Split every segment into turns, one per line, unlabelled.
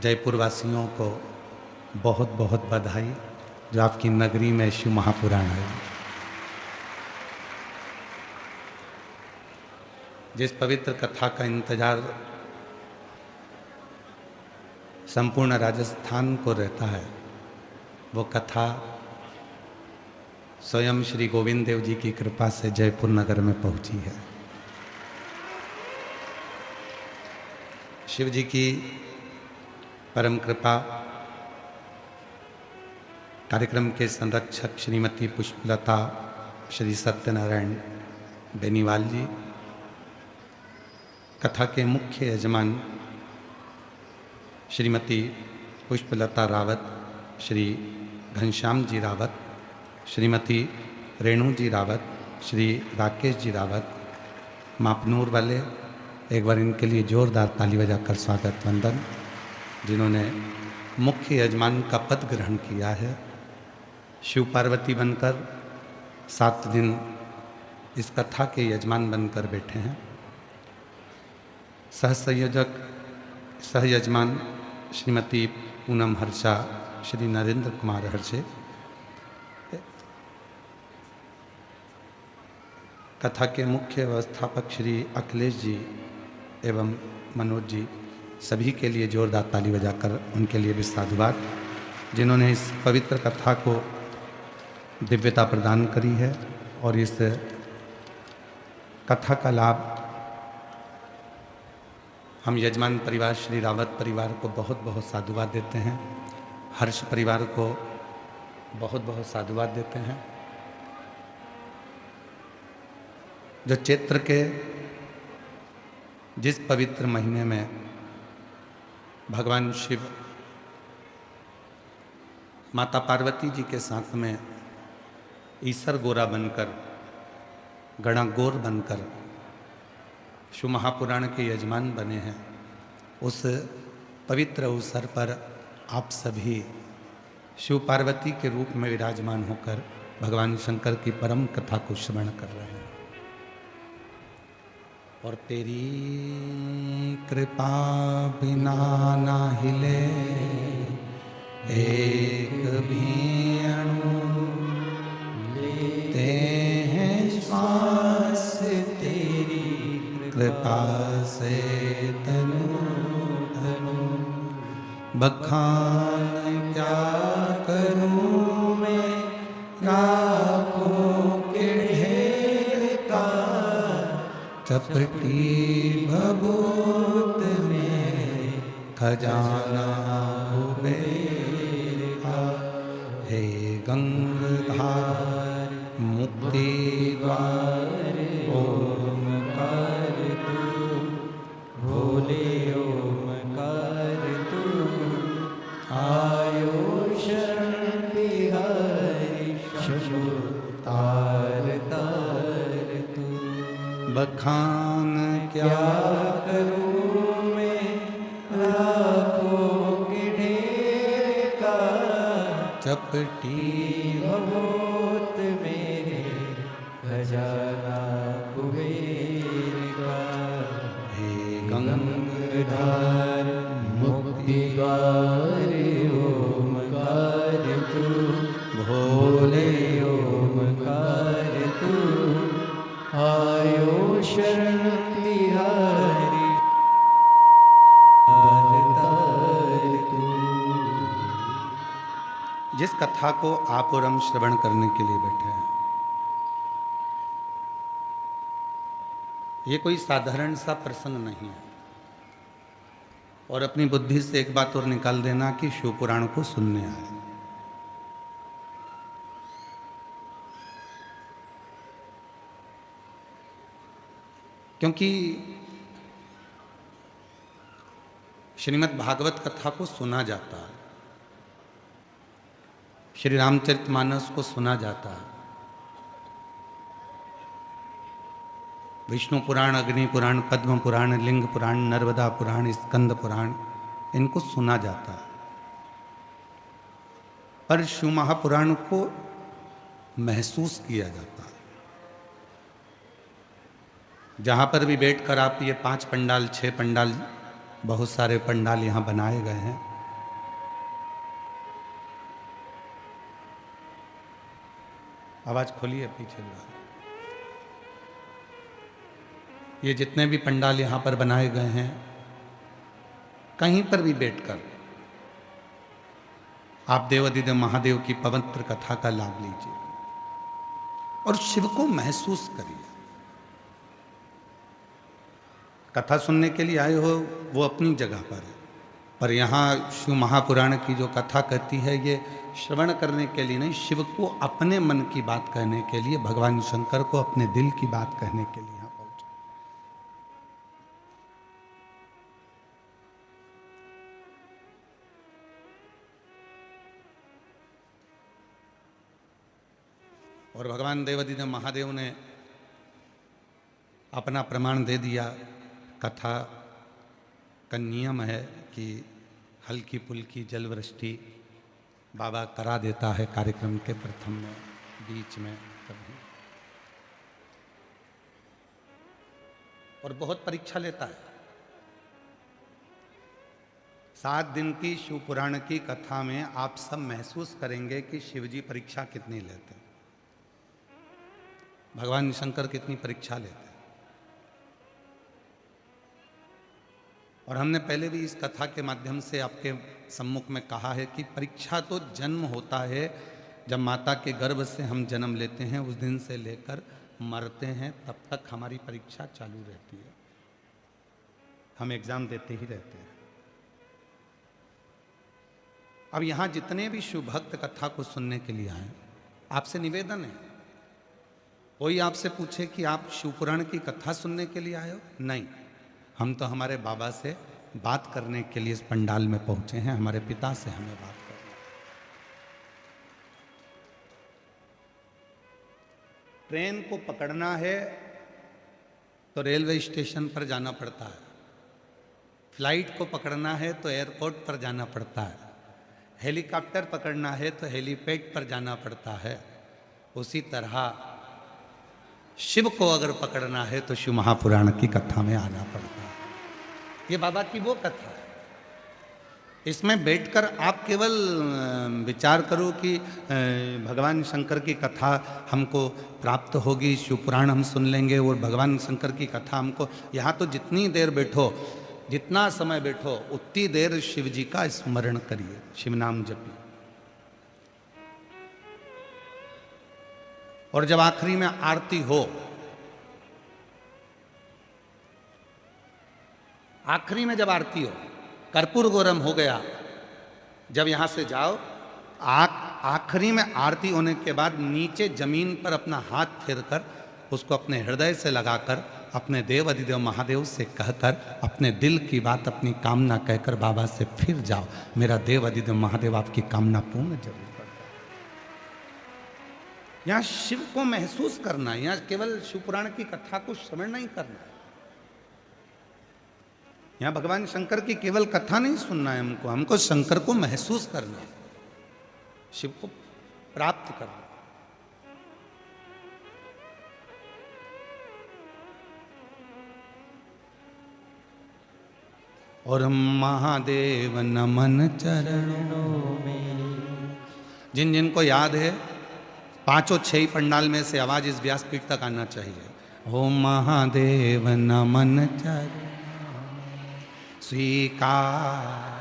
जयपुर वासियों को बहुत बहुत बधाई जो आपकी नगरी में शिव महापुराण है। जिस पवित्र कथा का इंतजार संपूर्ण राजस्थान को रहता है, वो कथा स्वयं श्री गोविंद देव जी की कृपा से जयपुर नगर में पहुंची है। शिव जी की परम कृपा, कार्यक्रम के संरक्षक श्रीमती पुष्पलता श्री सत्यनारायण बेनीवाल जी, कथा के मुख्य यजमान श्रीमती पुष्पलता रावत, श्री घनश्याम जी रावत, श्रीमती रेणु जी रावत, श्री राकेश जी रावत, मापनूर वाले, एक बार इनके लिए जोरदार ताली बजाकर स्वागत वंदन, जिन्होंने मुख्य यजमान का पद ग्रहण किया है। शिव पार्वती बनकर 7 दिन इस कथा के यजमान बनकर बैठे हैं। सह संयोजक सह यजमान श्रीमती पूनम हर्षा, श्री नरेंद्र कुमार हर्षे, कथा के मुख्य व्यवस्थापक श्री अखिलेश जी एवं मनोज जी, सभी के लिए जोरदार ताली बजाकर उनके लिए भी साधुवाद, जिन्होंने इस पवित्र कथा को दिव्यता प्रदान करी है। और इस कथा का लाभ हम यजमान परिवार श्री रावत परिवार को बहुत बहुत साधुवाद देते हैं, हर्ष परिवार को बहुत बहुत साधुवाद देते हैं, जो चैत्र के जिस पवित्र महीने में भगवान शिव माता पार्वती जी के साथ में ईसर गोरा बनकर, गणागोर बनकर शिव महापुराण के यजमान बने हैं, उस पवित्र अवसर पर आप सभी शिव पार्वती के रूप में विराजमान होकर भगवान शंकर की परम कथा को श्रवण कर रहे हैं। और तेरी कृपा बिना ना हिले एक भी अणु, लेते हैं श्वास तेरी कृपा से तनु तनु। बखान क्या करूं मैं राखों के ढेर का, चपटी भभूत में खजाना कुबेर का। हे गंगाधार मुक्ति द्वार ओमकार तू, भोले ओमकार तू, आयो शरण बिहारी शंभु तार तार तू। बखान क्या करूं मैं राखों के ढेर का, चपटी भभूत मेरे खजाना कुबेर का। हे गंगाधार मुक्ति द्वार ओमकार तू, भोले ओमकार तू, आयो शरण तिहारी तार तू। जिस कथा को आप और हम श्रवण करने के लिए बैठे हैं, ये कोई साधारण सा प्रसंग नहीं है। और अपनी बुद्धि से एक बात और निकाल देना कि शिव पुराण को सुनने आए। क्योंकि श्रीमद् भागवत कथा को सुना जाता है, श्री रामचरितमानस को सुना जाता है, विष्णु पुराण, अग्नि पुराण, पद्म पुराण, लिंग पुराण, नर्मदा पुराण, स्कंद पुराण, इनको सुना जाता है। पर शिव महापुराण को महसूस किया जाता है। जहाँ पर भी बैठकर आप ये 5 पंडाल 6 पंडाल, बहुत सारे पंडाल यहाँ बनाए गए हैं, आवाज खोलिए पीछे द्वार। ये जितने भी पंडाल यहां पर बनाए गए हैं, कहीं पर भी बैठकर आप देवाधिदेव महादेव की पवित्र कथा का लाभ लीजिए और शिव को महसूस करिए। कथा सुनने के लिए आए हो वो अपनी जगह पर है, पर यहाँ शिव महापुराण की जो कथा कहती है ये श्रवण करने के लिए नहीं, शिव को अपने मन की बात कहने के लिए, भगवान शंकर को अपने दिल की बात कहने के लिए यहाँ पहुंचे। और भगवान देवाधिदेव महादेव ने अपना प्रमाण दे दिया। कथा का नियम है कि हल्की फुल्की जल वृष्टि बाबा करा देता है कार्यक्रम के प्रथम में, बीच में, कभी, और बहुत परीक्षा लेता है। 7 दिन की शिव पुराण की कथा में आप सब महसूस करेंगे कि शिवजी परीक्षा कितनी लेते हैं, भगवान शंकर कितनी परीक्षा लेते हैं। और हमने पहले भी इस कथा के माध्यम से आपके सम्मुख में कहा है कि परीक्षा तो जन्म होता है, जब माता के गर्भ से हम जन्म लेते हैं उस दिन से लेकर मरते हैं तब तक हमारी परीक्षा चालू रहती है, हम एग्जाम देते ही रहते हैं। अब यहाँ जितने भी शिव भक्त कथा को सुनने के लिए आए, आपसे निवेदन है, कोई आपसे पूछे कि आप शिव पुराण की कथा सुनने के लिए आए हो, नहीं, हम तो हमारे बाबा से बात करने के लिए इस पंडाल में पहुंचे हैं, हमारे पिता से हमें बात करनी। ट्रेन को पकड़ना है तो रेलवे स्टेशन पर जाना पड़ता है, फ्लाइट को पकड़ना है तो एयरपोर्ट पर जाना पड़ता है, हेलीकॉप्टर पकड़ना है तो हेलीपैड पर जाना पड़ता है। उसी तरह शिव को अगर पकड़ना है तो शिव महापुराण की कथा में आना पड़ता है। ये बाबा की वो कथा है, इसमें बैठकर आप केवल विचार करो कि भगवान शंकर की कथा हमको प्राप्त होगी, शिव पुराण हम सुन लेंगे और भगवान शंकर की कथा हमको, यहाँ तो जितनी देर बैठो, जितना समय बैठो, उतनी देर शिव जी का स्मरण करिए, शिव नाम जपिए। और जब आखिरी में आरती हो, आखिरी में जब आरती हो, कर्पूर गौरम हो गया, जब यहां से जाओ, आखिरी में आरती होने के बाद नीचे जमीन पर अपना हाथ फेरकर उसको अपने हृदय से लगाकर अपने देव अधिदेव महादेव से कहकर अपने दिल की बात, अपनी कामना कहकर बाबा से फिर जाओ, मेरा देव अधिदेव महादेव आपकी कामना पूर्ण जरूर। यहाँ शिव को महसूस करना है, यहाँ केवल शिव पुराण की कथा को श्रवण नहीं करना है, यहाँ भगवान शंकर की केवल कथा नहीं सुनना है, हमको शंकर को महसूस करना है, शिव को प्राप्त करना है। और महादेव नमन चरणों में, जिन जिनको याद है 5-6 पंडाल में से आवाज इस व्यासपीठ तक आना चाहिए। ओ महादेव नमन चरणों स्वीकार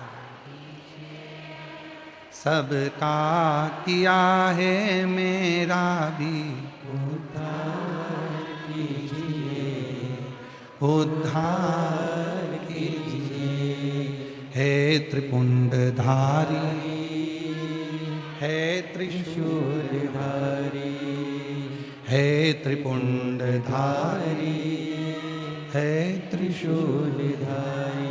सबका किया है, मेरा भी उद्धार कीजिए, उद्धार कीजिए। हे त्रिपुंडधारी, हे त्रिशूलधारी, हे त्रिपुंडधारी, हे त्रिशूलधारी,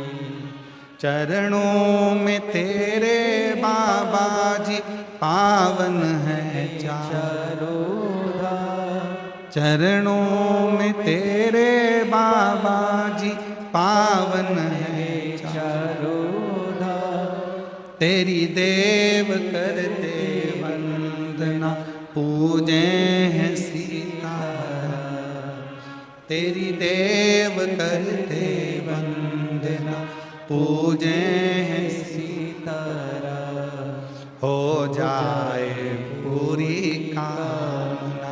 चरणों में तेरे बाबा जी पावन है चारों धाम, चरणों में तेरे बाबा जी पावन है चारों धाम। तेरी देव करते वंदना, पूजे हैं सीता, तेरी देव करते वंदना, पूजे हैं सीतारा। हो जाए पूरी कामना,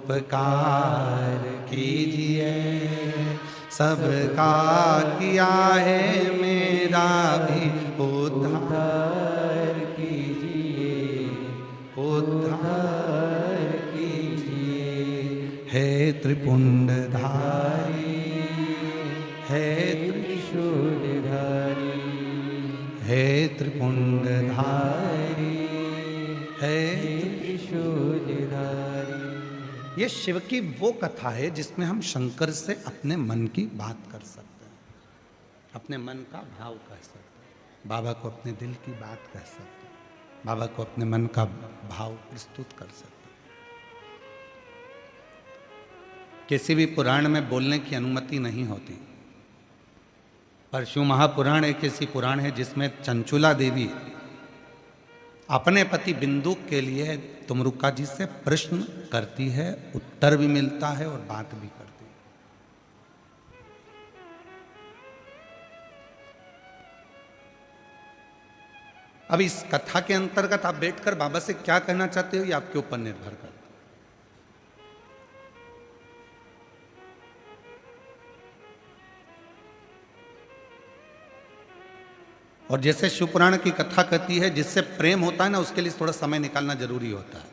उपकार कीजिए, सबका किया है मेरा भी उद्धार कीजिए, उद्धार कीजिए। हे त्रिपुंडधारी, हे त्रिशूलधारी, हे त्रिपुंडधारी, हे त्रिशूलधारी। ये शिव की वो कथा है जिसमें हम शंकर से अपने मन की बात कर सकते हैं, अपने मन का भाव कह सकते हैं, बाबा को अपने दिल की बात कह सकते हैं, बाबा को अपने मन का भाव प्रस्तुत कर सकते हैं। किसी भी पुराण में बोलने की अनुमति नहीं होती, पर शिव महापुराण एक ऐसी पुराण है जिसमें चंचुला देवी अपने पति बिंदु के लिए तुमरुका जी से प्रश्न करती है, उत्तर भी मिलता है और बात भी करती है। अब इस कथा के अंतर्गत आप बैठकर बाबा से क्या कहना चाहते हो ये आपके ऊपर निर्भर करता है। और जैसे शिवपुराण की कथा कहती है, जिससे प्रेम होता है ना उसके लिए थोड़ा समय निकालना जरूरी होता है।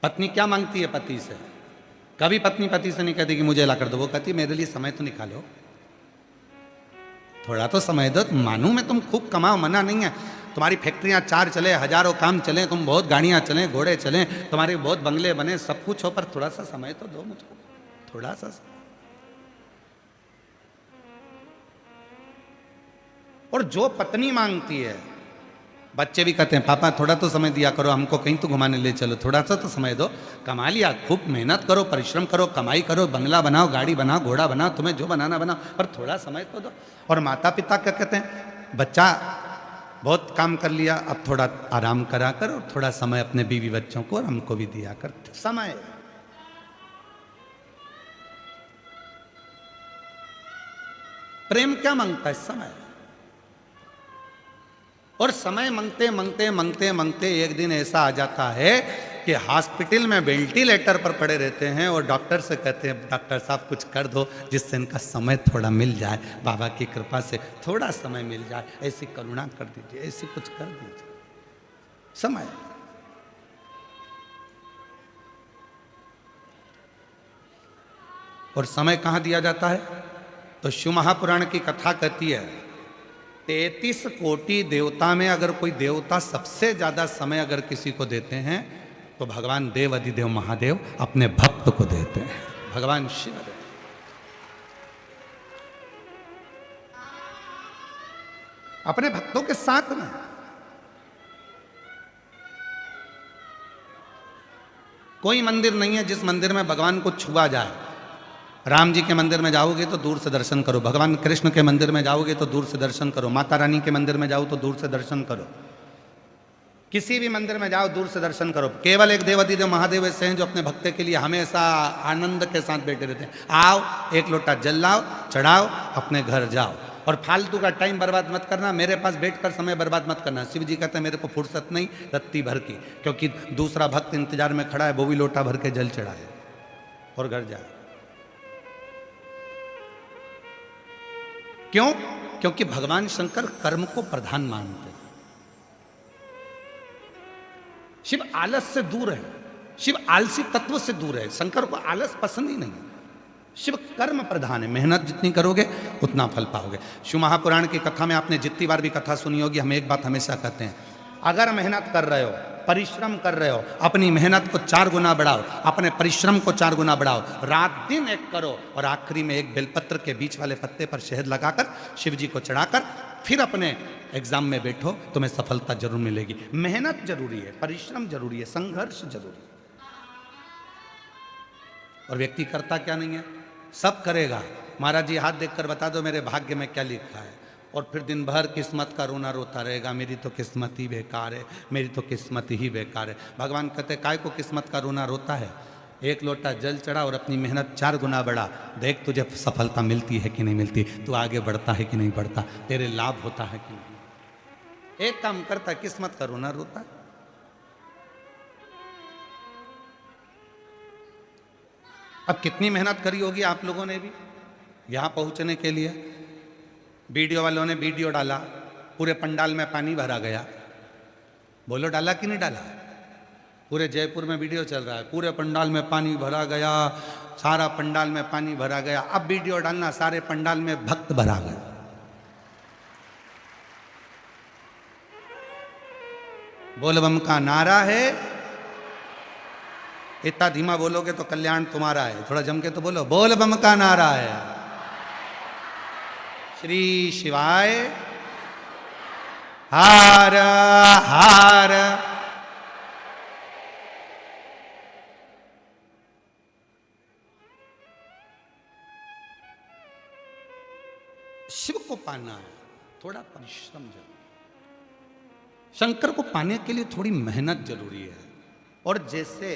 पत्नी क्या मांगती है पति से? कभी पत्नी पति से नहीं कहती कि मुझे ला कर दो, वो कहती मेरे लिए समय तो निकालो, थोड़ा तो समय दो। मानूं मैं तुम खूब कमाओ, मना नहीं है, तुम्हारी फैक्ट्रियां 4 चले, हजारों काम चले, तुम बहुत गाड़ियां चलें, घोड़े चलें, तुम्हारे बहुत बंगले बने, सब कुछ हो, पर थोड़ा सा समय तो दो मुझको, थोड़ा सा समय। और जो पत्नी मांगती है, बच्चे भी कहते हैं पापा थोड़ा तो समय दिया करो, हमको कहीं तो घुमाने ले चलो, थोड़ा सा तो समय दो। कमा लिया, खूब मेहनत करो, परिश्रम करो, कमाई करो, बंगला बनाओ, गाड़ी बनाओ, घोड़ा बनाओ, तुम्हें जो बनाना बनाओ, पर थोड़ा समय तो दो। और माता पिता क्या कहते हैं, बच्चा बहुत काम कर लिया, अब थोड़ा आराम करा कर और थोड़ा समय अपने बीवी बच्चों को और हमको भी दिया कर। समय, प्रेम क्या मांगता है? समय। और समय मांगते मांगते मांगते मांगते एक दिन ऐसा आ जाता है कि हॉस्पिटल में वेंटिलेटर पर पड़े रहते हैं और डॉक्टर से कहते हैं डॉक्टर साहब कुछ कर दो जिससे इनका समय थोड़ा मिल जाए, बाबा की कृपा से थोड़ा समय मिल जाए, ऐसी करुणा कर दीजिए, ऐसी कुछ कर दीजिए। समय। और समय कहां दिया जाता है? तो शिव महापुराण की कथा कहती है 33 कोटि देवता में अगर कोई देवता सबसे ज्यादा समय अगर किसी को देते हैं तो भगवान देव अधिदेव महादेव अपने भक्त को देते हैं, भगवान शिव। अपने भक्तों के साथ में। कोई मंदिर नहीं है जिस मंदिर में भगवान को छुआ जाए। राम जी के मंदिर में जाओगे तो दूर से दर्शन करो, भगवान कृष्ण के मंदिर में जाओगे तो दूर से दर्शन करो, माता रानी के मंदिर में जाओ तो दूर से दर्शन करो, किसी भी मंदिर में जाओ दूर से दर्शन करो। केवल एक देव अधिदेव महादेव ऐसे हैं जो अपने भक्त के लिए हमेशा आनंद के साथ बैठे रहते हैं। आओ, एक लोटा जल लाओ, चढ़ाओ, अपने घर जाओ। और फालतू का टाइम बर्बाद मत करना, मेरे पास बैठकर समय बर्बाद मत करना। शिव जी कहते हैं मेरे को फुर्सत नहीं रत्ती भर की, क्योंकि दूसरा भक्त इंतजार में खड़ा है, वो भी लोटा भर के जल चढ़ाए और घर जाए। क्यों? क्योंकि भगवान शंकर कर्म को प्रधान मानते हैं। शिव आलस से दूर है, शिव आलसी तत्व से दूर है। शंकर को आलस पसंद ही नहीं। शिव कर्म प्रधान है, मेहनत जितनी करोगे उतना फल पाओगे। शिव महापुराण की कथा में आपने जितनी बार भी कथा सुनी होगी, हम एक बात हमेशा कहते हैं, अगर मेहनत कर रहे हो, परिश्रम कर रहे हो, अपनी मेहनत को 4 गुना बढ़ाओ, अपने परिश्रम को 4 गुना बढ़ाओ, रात दिन एक करो और आखिरी में एक बेलपत्र के बीच वाले पत्ते पर शहद लगाकर शिव जी को चढ़ाकर फिर अपने एग्जाम में बैठो, तुम्हें सफलता जरूर मिलेगी। मेहनत जरूरी है, परिश्रम जरूरी है, संघर्ष जरूरी है। और व्यक्ति करता क्या नहीं है, सब करेगा। महाराज जी हाथ देखकर बता दो मेरे भाग्य में क्या लिखा है, और फिर दिन भर किस्मत का रोना रोता रहेगा, मेरी तो किस्मत ही बेकार है, मेरी तो किस्मत ही बेकार है। भगवान कहते काय को किस्मत का रोना रोता है? एक लोटा जल चढ़ा और अपनी मेहनत 4 गुना बढ़ा, देख तुझे सफलता मिलती है कि नहीं मिलती, तू आगे बढ़ता है कि नहीं बढ़ता, तेरे लाभ होता है कि नहीं। एक काम करता, किस्मत का रोना रोता है। अब कितनी मेहनत करी होगी आप लोगों ने भी यहाँ पहुँचने के लिए। वीडियो वालों ने वीडियो डाला, पूरे पंडाल में पानी भरा गया। बोलो डाला कि नहीं डाला? पूरे जयपुर में वीडियो चल रहा है, पूरे पंडाल में पानी भरा गया, सारा पंडाल में पानी भरा गया। अब वीडियो डालना, सारे पंडाल में भक्त भरा गया। बोल बम का नारा है। इतना धीमा बोलोगे तो कल्याण तुम्हारा है, थोड़ा जम के तो बोलो, बोल बम का नारा है। श्री शिवाय हार हार। शिव को पाना है, थोड़ा परिश्रम जरूरी। शंकर को पाने के लिए थोड़ी मेहनत जरूरी है। और जैसे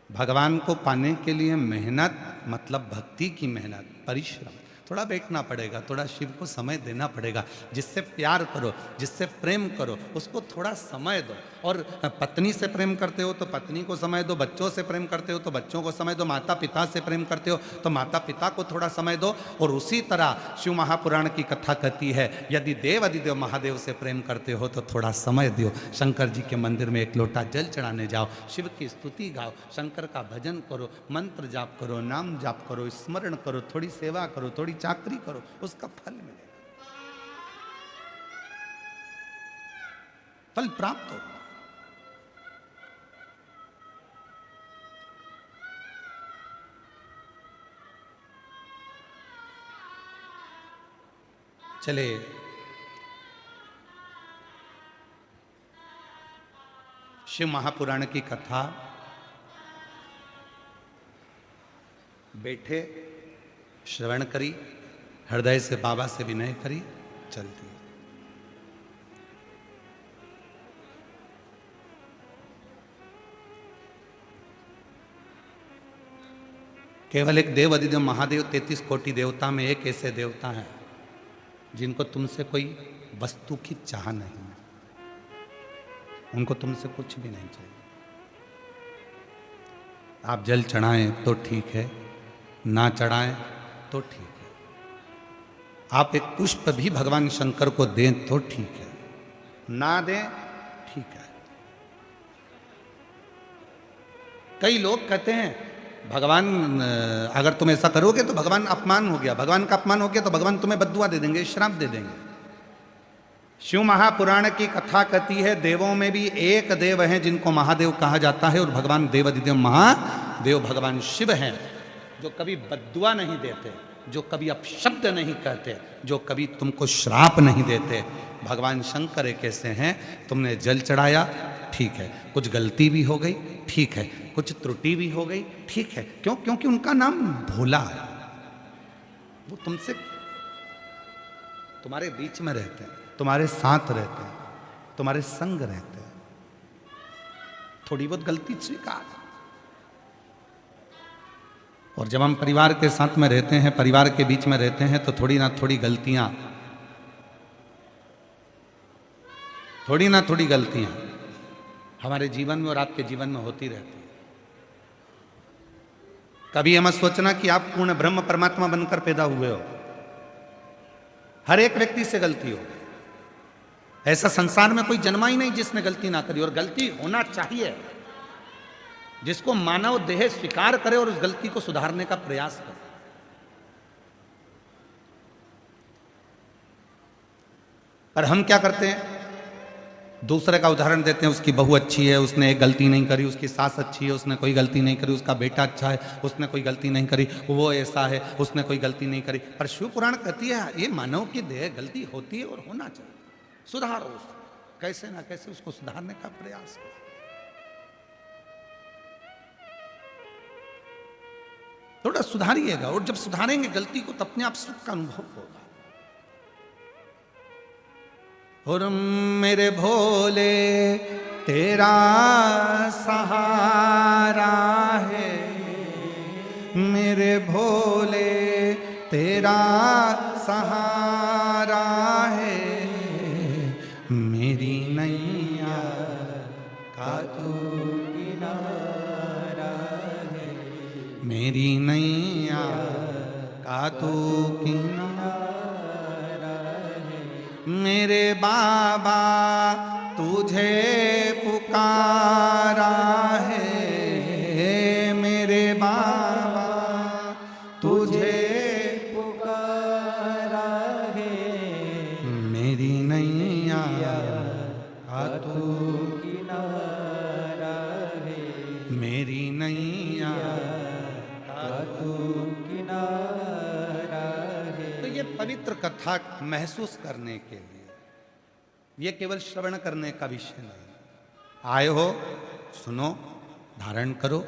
भगवान को पाने के लिए मेहनत मतलब भक्ति की मेहनत, परिश्रम, थोड़ा बैठना पड़ेगा, थोड़ा शिव को समय देना पड़ेगा। जिससे प्यार करो, जिससे प्रेम करो, उसको थोड़ा समय दो। और पत्नी से प्रेम करते हो तो पत्नी को समय दो, बच्चों से प्रेम करते हो तो बच्चों को समय दो, माता पिता से प्रेम करते हो तो माता पिता को थोड़ा समय दो। और उसी तरह शिव महापुराण की कथा कहती है, यदि देव अधिदेव महादेव से प्रेम करते हो तो थोड़ा समय दो। शंकर जी के मंदिर में एक लोटा जल चढ़ाने जाओ, शिव की स्तुति गाओ, शंकर का भजन करो, मंत्र जाप करो, नाम जाप करो, स्मरण करो, थोड़ी सेवा करो, थोड़ी चाकरी करो, उसका फल मिलेगा, फल प्राप्त होगा। चले शिव महापुराण की कथा बैठे श्रवण करी, हृदय से बाबा से विनय करी, चलती। केवल एक देव अधिदेव महादेव 33 कोटि देवता में एक ऐसे देवता हैं जिनको तुमसे कोई वस्तु की चाह नहीं, उनको तुमसे कुछ भी नहीं चाहिए। आप जल चढ़ाएं तो ठीक है, ना चढ़ाएं तो ठीक है। आप एक पुष्प भी भगवान शंकर को दें तो ठीक है, ना दें ठीक है। कई लोग कहते हैं भगवान अगर तुम ऐसा करोगे तो भगवान अपमान हो गया, भगवान का अपमान हो गया तो भगवान तुम्हें बद्दुआ दे देंगे, श्राप दे देंगे। शिव महापुराण की कथा कहती है देवों में भी एक देव हैं जिनको महादेव कहा जाता है, और भगवान देवाधिदेव महादेव भगवान शिव हैं, जो कभी बद्दुआ नहीं देते, जो कभी अपशब्द नहीं कहते, जो कभी तुमको श्राप नहीं देते। भगवान शंकर एक ऐसे हैं, तुमने जल चढ़ाया ठीक है, कुछ गलती भी हो गई ठीक है, कुछ त्रुटि भी हो गई ठीक है। क्यों? क्योंकि उनका नाम भोला है, वो तुमसे तुम्हारे बीच में रहते हैं, तुम्हारे साथ रहते हैं, तुम्हारे संग रहते हैं। थोड़ी बहुत गलती स्वीकार। और जब हम परिवार के साथ में रहते हैं, परिवार के बीच में रहते हैं, तो थोड़ी ना थोड़ी गलतियां हमारे जीवन में और आपके जीवन में होती रहती है। कभी ये मत सोचना कि आप पूर्ण ब्रह्म परमात्मा बनकर पैदा हुए हो। हर एक व्यक्ति से गलती हो। ऐसा संसार में कोई जन्मा ही नहीं जिसने गलती ना करी, और गलती होना चाहिए। जिसको मानव देह स्वीकार करे और उस गलती को सुधारने का प्रयास करे। पर हम क्या करते हैं, दूसरे का उदाहरण देते हैं, उसकी बहू अच्छी है, उसने एक गलती नहीं करी, उसकी सास अच्छी है, उसने कोई गलती नहीं करी, उसका बेटा अच्छा है, उसने कोई गलती नहीं करी, वो ऐसा है, उसने कोई गलती नहीं करी। पर शिव पुराण कहती है ये मानव की देह गलती होती है और होना चाहिए, सुधारो उसको, कैसे ना कैसे उसको सुधारने का प्रयास करो। थोड़ा सुधारिएगा, और जब सुधारेंगे गलती को तो अपने आप सुख का अनुभव होगा। और मेरे भोले तेरा सहारा है, मेरे भोले तेरा सहारा है, मेरी नैया का तू किनारा है, मेरी नैया का तू किनारा है। मेरे बाबा तुझे पुकारा है, मेरे बाबा तुझे पुकारा है। मेरी नैया का तू किनारा है, मेरी नैया का तू किनारा है। तो ये पवित्र कथा महसूस करने के लिए, ये केवल श्रवण करने का विषय नहीं। आए हो, सुनो, धारण करो,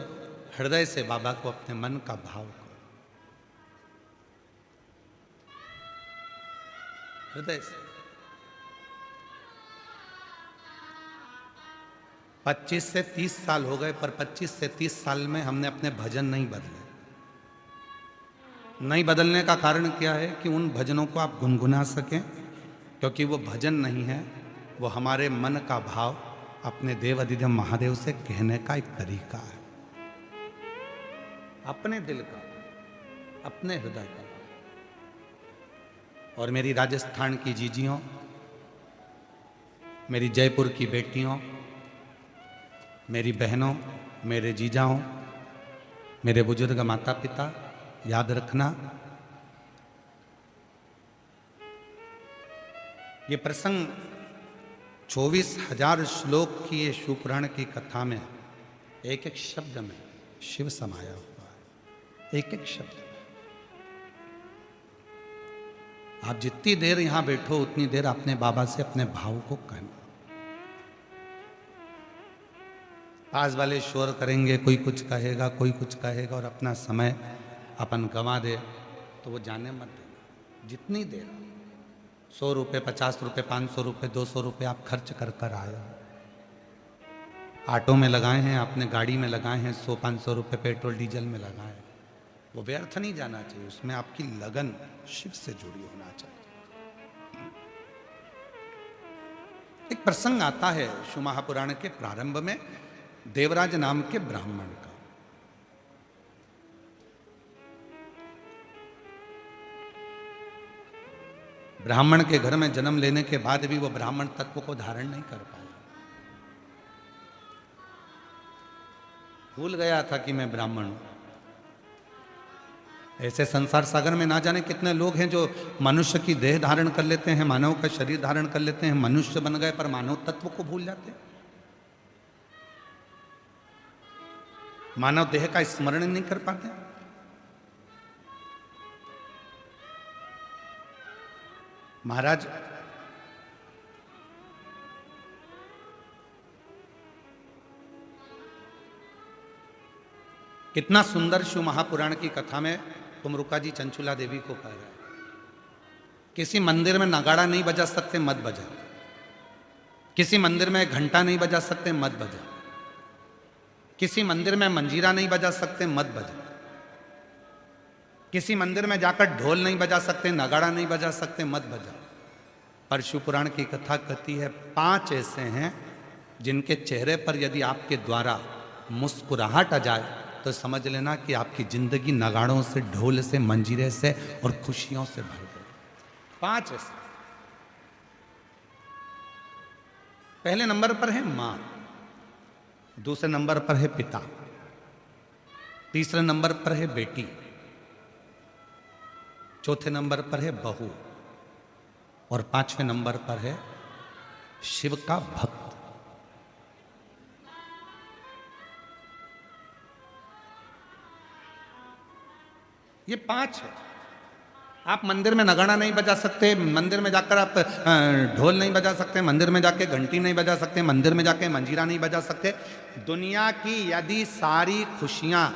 हृदय से बाबा को अपने मन का भाव करो, हृदय से। 25 से 30 साल हो गए, पर 25 से 30 साल में हमने अपने भजन नहीं बदले। नहीं बदलने का कारण क्या है कि उन भजनों को आप गुनगुना सकें, क्योंकि वो भजन नहीं है, वो हमारे मन का भाव अपने देव अधिदेव महादेव से कहने का एक तरीका है, अपने दिल का, अपने हृदय का। और मेरी राजस्थान की जीजियों, मेरी जयपुर की बेटियों, मेरी बहनों, मेरे जीजाओं, मेरे बुजुर्ग माता पिता, याद रखना, ये प्रसंग 24,000 श्लोक की ये शिवपुराण की कथा में एक एक शब्द में शिव समाया हुआ है, एक एक शब्द में। आप जितनी देर यहां बैठो उतनी देर अपने बाबा से अपने भाव को कहना। पास वाले शोर करेंगे, कोई कुछ कहेगा, कोई कुछ कहेगा, और अपना समय अपन गंवा दे तो वो जाने मत देना। जितनी देर 100 रुपये, 50 रुपये, 500 रुपये, 200 रुपये आप खर्च कर कर आए हो, ऑटो में लगाए हैं आपने, गाड़ी में लगाए हैं, 100-500 रुपये पेट्रोल डीजल में लगाए हैं, वो व्यर्थ नहीं जाना चाहिए। उसमें आपकी लगन शिव से जुड़ी होना चाहिए। एक प्रसंग आता है शिव महापुराण के प्रारंभ में, देवराज नाम के ब्राह्मण का। ब्राह्मण के घर में जन्म लेने के बाद भी वो ब्राह्मण तत्व को धारण नहीं कर पाया। भूल गया था कि मैं ब्राह्मण हूं। ऐसे संसार सागर में ना जाने कितने लोग हैं जो मनुष्य की देह धारण कर लेते हैं, मानव का शरीर धारण कर लेते हैं, मनुष्य बन गए, पर मानव तत्व को भूल जाते हैं। मानव देह का स्मरण नहीं कर पाते। महाराज, कितना सुंदर शिव महापुराण की कथा में कुमरुका जी चंचुला देवी को कह रहे हैं, किसी मंदिर में नगाड़ा नहीं बजा सकते, मत बजा। किसी मंदिर में घंटा नहीं बजा सकते, मत बजा। किसी मंदिर में मंजीरा नहीं बजा सकते, मत बजा। किसी मंदिर में जाकर ढोल नहीं बजा सकते, नगाड़ा नहीं बजा सकते, मत बजा। पर शिवपुराण की कथा कहती है 5 ऐसे हैं जिनके चेहरे पर यदि आपके द्वारा मुस्कुराहट आ जाए तो समझ लेना कि आपकी जिंदगी नगाड़ों से, ढोल से, मंजीरे से और खुशियों से भर गई। 5 ऐसे। पहले नंबर पर है मां, दूसरे नंबर पर है पिता, तीसरे नंबर पर है बेटी, चौथे नंबर पर है बहू, और 5वें नंबर पर है शिव का भक्त। ये 5 है। आप मंदिर में नगाड़ा नहीं बजा सकते, मंदिर में जाकर आप ढोल नहीं बजा सकते, मंदिर में जाके घंटी नहीं बजा सकते, मंदिर में जाके मंजीरा नहीं बजा सकते। दुनिया की यदि सारी खुशियां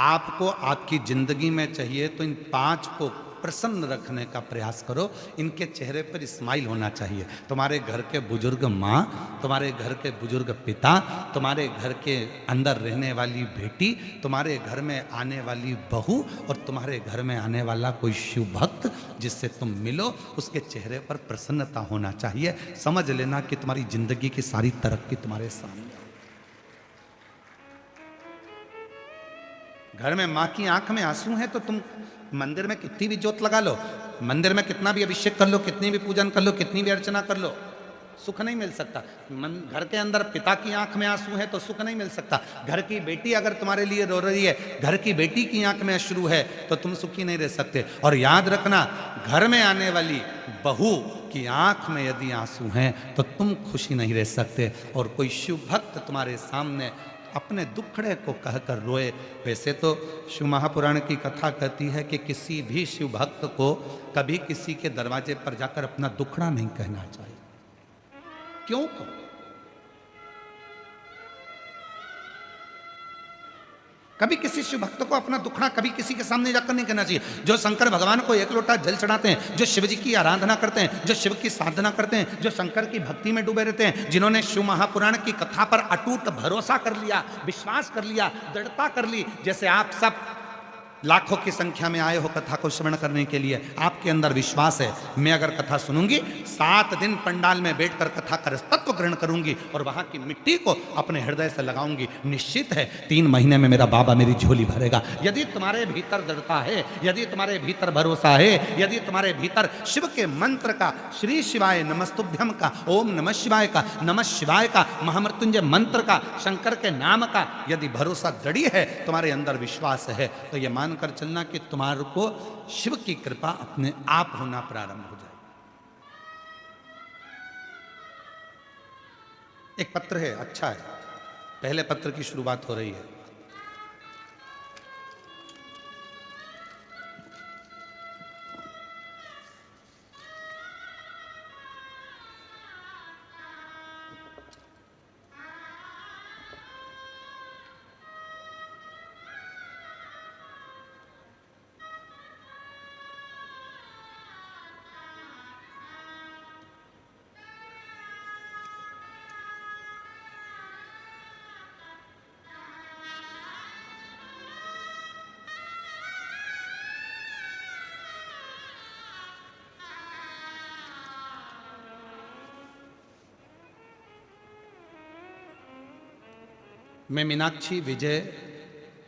आपको आपकी जिंदगी में चाहिए तो इन 5 को प्रसन्न रखने का प्रयास करो। इनके चेहरे पर स्माइल होना चाहिए। तुम्हारे घर के बुजुर्ग माँ, तुम्हारे घर के बुजुर्ग पिता, तुम्हारे घर के अंदर रहने वाली बेटी, तुम्हारे घर में आने वाली बहू और तुम्हारे घर में आने वाला कोई शिव भक्त जिससे तुम मिलो, उसके चेहरे पर प्रसन्नता होना चाहिए। समझ लेना कि तुम्हारी जिंदगी की सारी तरक्की तुम्हारे सामने। घर में माँ की आंख में आंसू है तो तुम मंदिर में कितनी भी जोत लगा लो, मंदिर में कितना भी अभिषेक कर लो, कितनी भी पूजन कर लो, कितनी भी अर्चना कर लो, सुख नहीं मिल सकता। घर के अंदर पिता की आंख में आंसू है तो सुख नहीं मिल सकता। घर की बेटी अगर तुम्हारे लिए रो रही है, घर की बेटी की आंख में अश्रु है तो तुम सुखी नहीं रह सकते। और याद रखना, घर में आने वाली बहू की आंख में यदि आंसू हैं तो तुम खुशी नहीं रह सकते। और कोई शिव भक्त तुम्हारे सामने अपने दुखड़े को कहकर रोए। वैसे तो शिव महापुराण की कथा कहती है कि किसी भी शिव भक्त को कभी किसी के दरवाजे पर जाकर अपना दुखड़ा नहीं कहना चाहिए। क्यों? कभी किसी शिव भक्त को अपना दुखड़ा कभी किसी के सामने जाकर नहीं कहना चाहिए। जो शंकर भगवान को एक लोटा जल चढ़ाते हैं, जो शिव जी की आराधना करते हैं, जो शिव की साधना करते हैं, जो शंकर की भक्ति में डूबे रहते हैं, जिन्होंने शिव महापुराण की कथा पर अटूट भरोसा कर लिया, विश्वास कर लिया, दृढ़ता कर ली, जैसे आप सब लाखों की संख्या में आए हो कथा को श्रवण करने के लिए, आपके अंदर विश्वास है मैं अगर कथा सुनूंगी 7 दिन पंडाल में बैठकर कथा का रसतत्व ग्रहण करूंगी और वहां की मिट्टी को अपने हृदय से लगाऊंगी, निश्चित है 3 महीने में मेरा बाबा मेरी झोली भरेगा। यदि तुम्हारे भीतर दृढ़ता है, यदि तुम्हारे भीतर भरोसा है, यदि तुम्हारे भीतर शिव के मंत्र का, श्री शिवाय नमस्तुभ्यम का, ओम नमः शिवाय का, नमः शिवाय का, महामृत्युंजय मंत्र का, शंकर के नाम का यदि भरोसा दृढ़ है, तुम्हारे अंदर विश्वास है, तो ये कर चलना कि तुम्हारे को शिव की कृपा अपने आप होना प्रारंभ हो जाए। एक पत्र है, अच्छा है, पहले पत्र की शुरुआत हो रही है। मैं मीनाक्षी विजय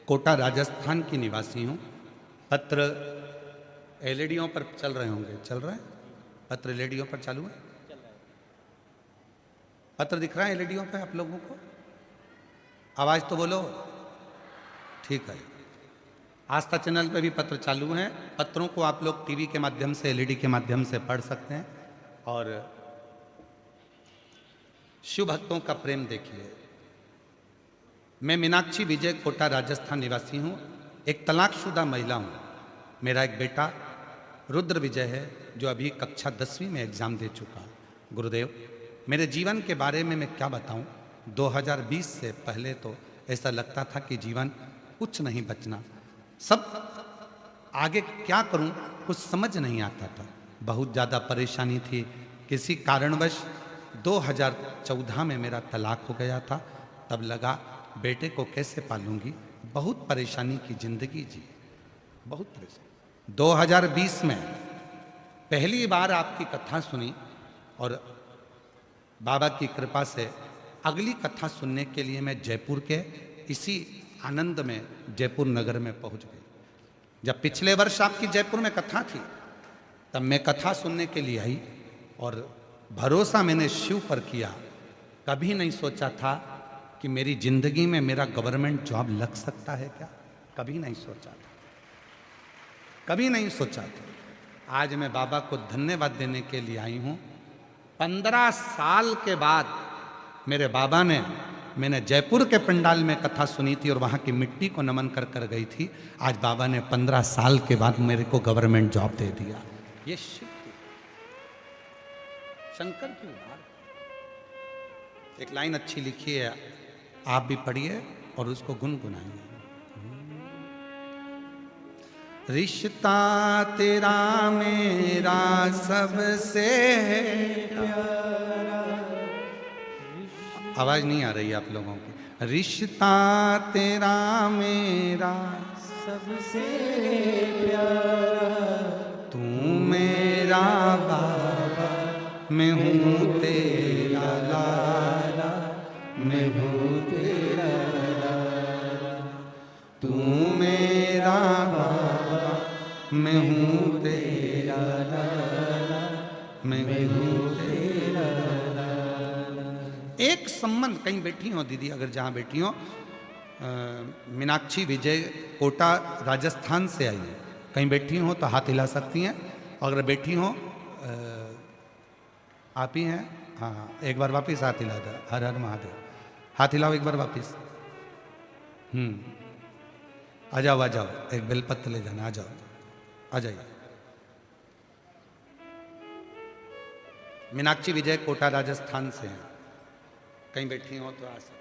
कोटा राजस्थान की निवासी हूँ। पत्र एलईडीओं पर चल रहे होंगे, चल रहे हैं पत्र एलईडीओं पर चालू है? पत्र दिख रहा है एलईडीओं पे आप लोगों को? आवाज़ तो बोलो। ठीक है, आस्था चैनल पे भी पत्र चालू हैं। पत्रों को आप लोग टीवी के माध्यम से, एलईडी के माध्यम से पढ़ सकते हैं और शिव भक्तों का प्रेम देखिए। मैं मीनाक्षी विजय कोटा राजस्थान निवासी हूँ, एक तलाकशुदा महिला हूँ। मेरा एक बेटा रुद्र विजय है जो अभी कक्षा 10वीं में एग्ज़ाम दे चुका। गुरुदेव, मेरे जीवन के बारे में मैं क्या बताऊँ? 2020 से पहले तो ऐसा लगता था कि जीवन कुछ नहीं बचना, सब आगे क्या करूँ कुछ समझ नहीं आता था। बहुत ज़्यादा परेशानी थी। किसी कारणवश 2014 में मेरा तलाक हो गया था। तब लगा बेटे को कैसे पालूंगी, बहुत परेशानी की जिंदगी जी, बहुत परेशानी। 2020 में पहली बार आपकी कथा सुनी और बाबा की कृपा से अगली कथा सुनने के लिए मैं जयपुर के इसी आनंद में जयपुर नगर में पहुंच गई। जब पिछले वर्ष आपकी जयपुर में कथा थी तब मैं कथा सुनने के लिए आई और भरोसा मैंने शिव पर किया। कभी नहीं सोचा था कि मेरी जिंदगी में मेरा गवर्नमेंट जॉब लग सकता है क्या, कभी नहीं सोचा था, कभी नहीं सोचा था। आज मैं बाबा को धन्यवाद देने के लिए आई हूँ। 15 साल के बाद मेरे बाबा ने, मैंने जयपुर के पंडाल में कथा सुनी थी और वहाँ की मिट्टी को नमन कर कर गई थी। आज बाबा ने 15 साल के बाद मेरे को गवर्नमेंट जॉब दे दिया। ये शिव की, शंकर की बात। एक लाइन अच्छी लिखी है, आप भी पढ़िए और उसको गुनगुनाइए। रिश्ता तेरा मेरा सबसे प्यारा। आवाज नहीं आ रही है आप लोगों की। रिश्ता तेरा मेरा सबसे प्यारा, तू मेरा बाबा, मैं हूँ तेरा लाला, मैं हूँ तेरा लाला, तू मेरा मैं हूँ तेरा लाला, मैं हूँ तेरा लाला। एक संबंध, कहीं बैठी हो दीदी, अगर जहाँ बैठी हो, मीनाक्षी विजय कोटा राजस्थान से आई है, कहीं बैठी हो तो हाथ हिला सकती हैं। अगर बैठी हो, आप ही हैं, हाँ, एक बार वापिस हाथ हिला दो। हर हर महादेव, हाथ हिलाओ एक बार वापिस। आ जाओ आ जाओ, एक बेलपत्र ले जाना, आ जाओ, आ जाइए। मीनाक्षी विजय कोटा राजस्थान से हैं, कहीं बैठी हो तो आ सकते।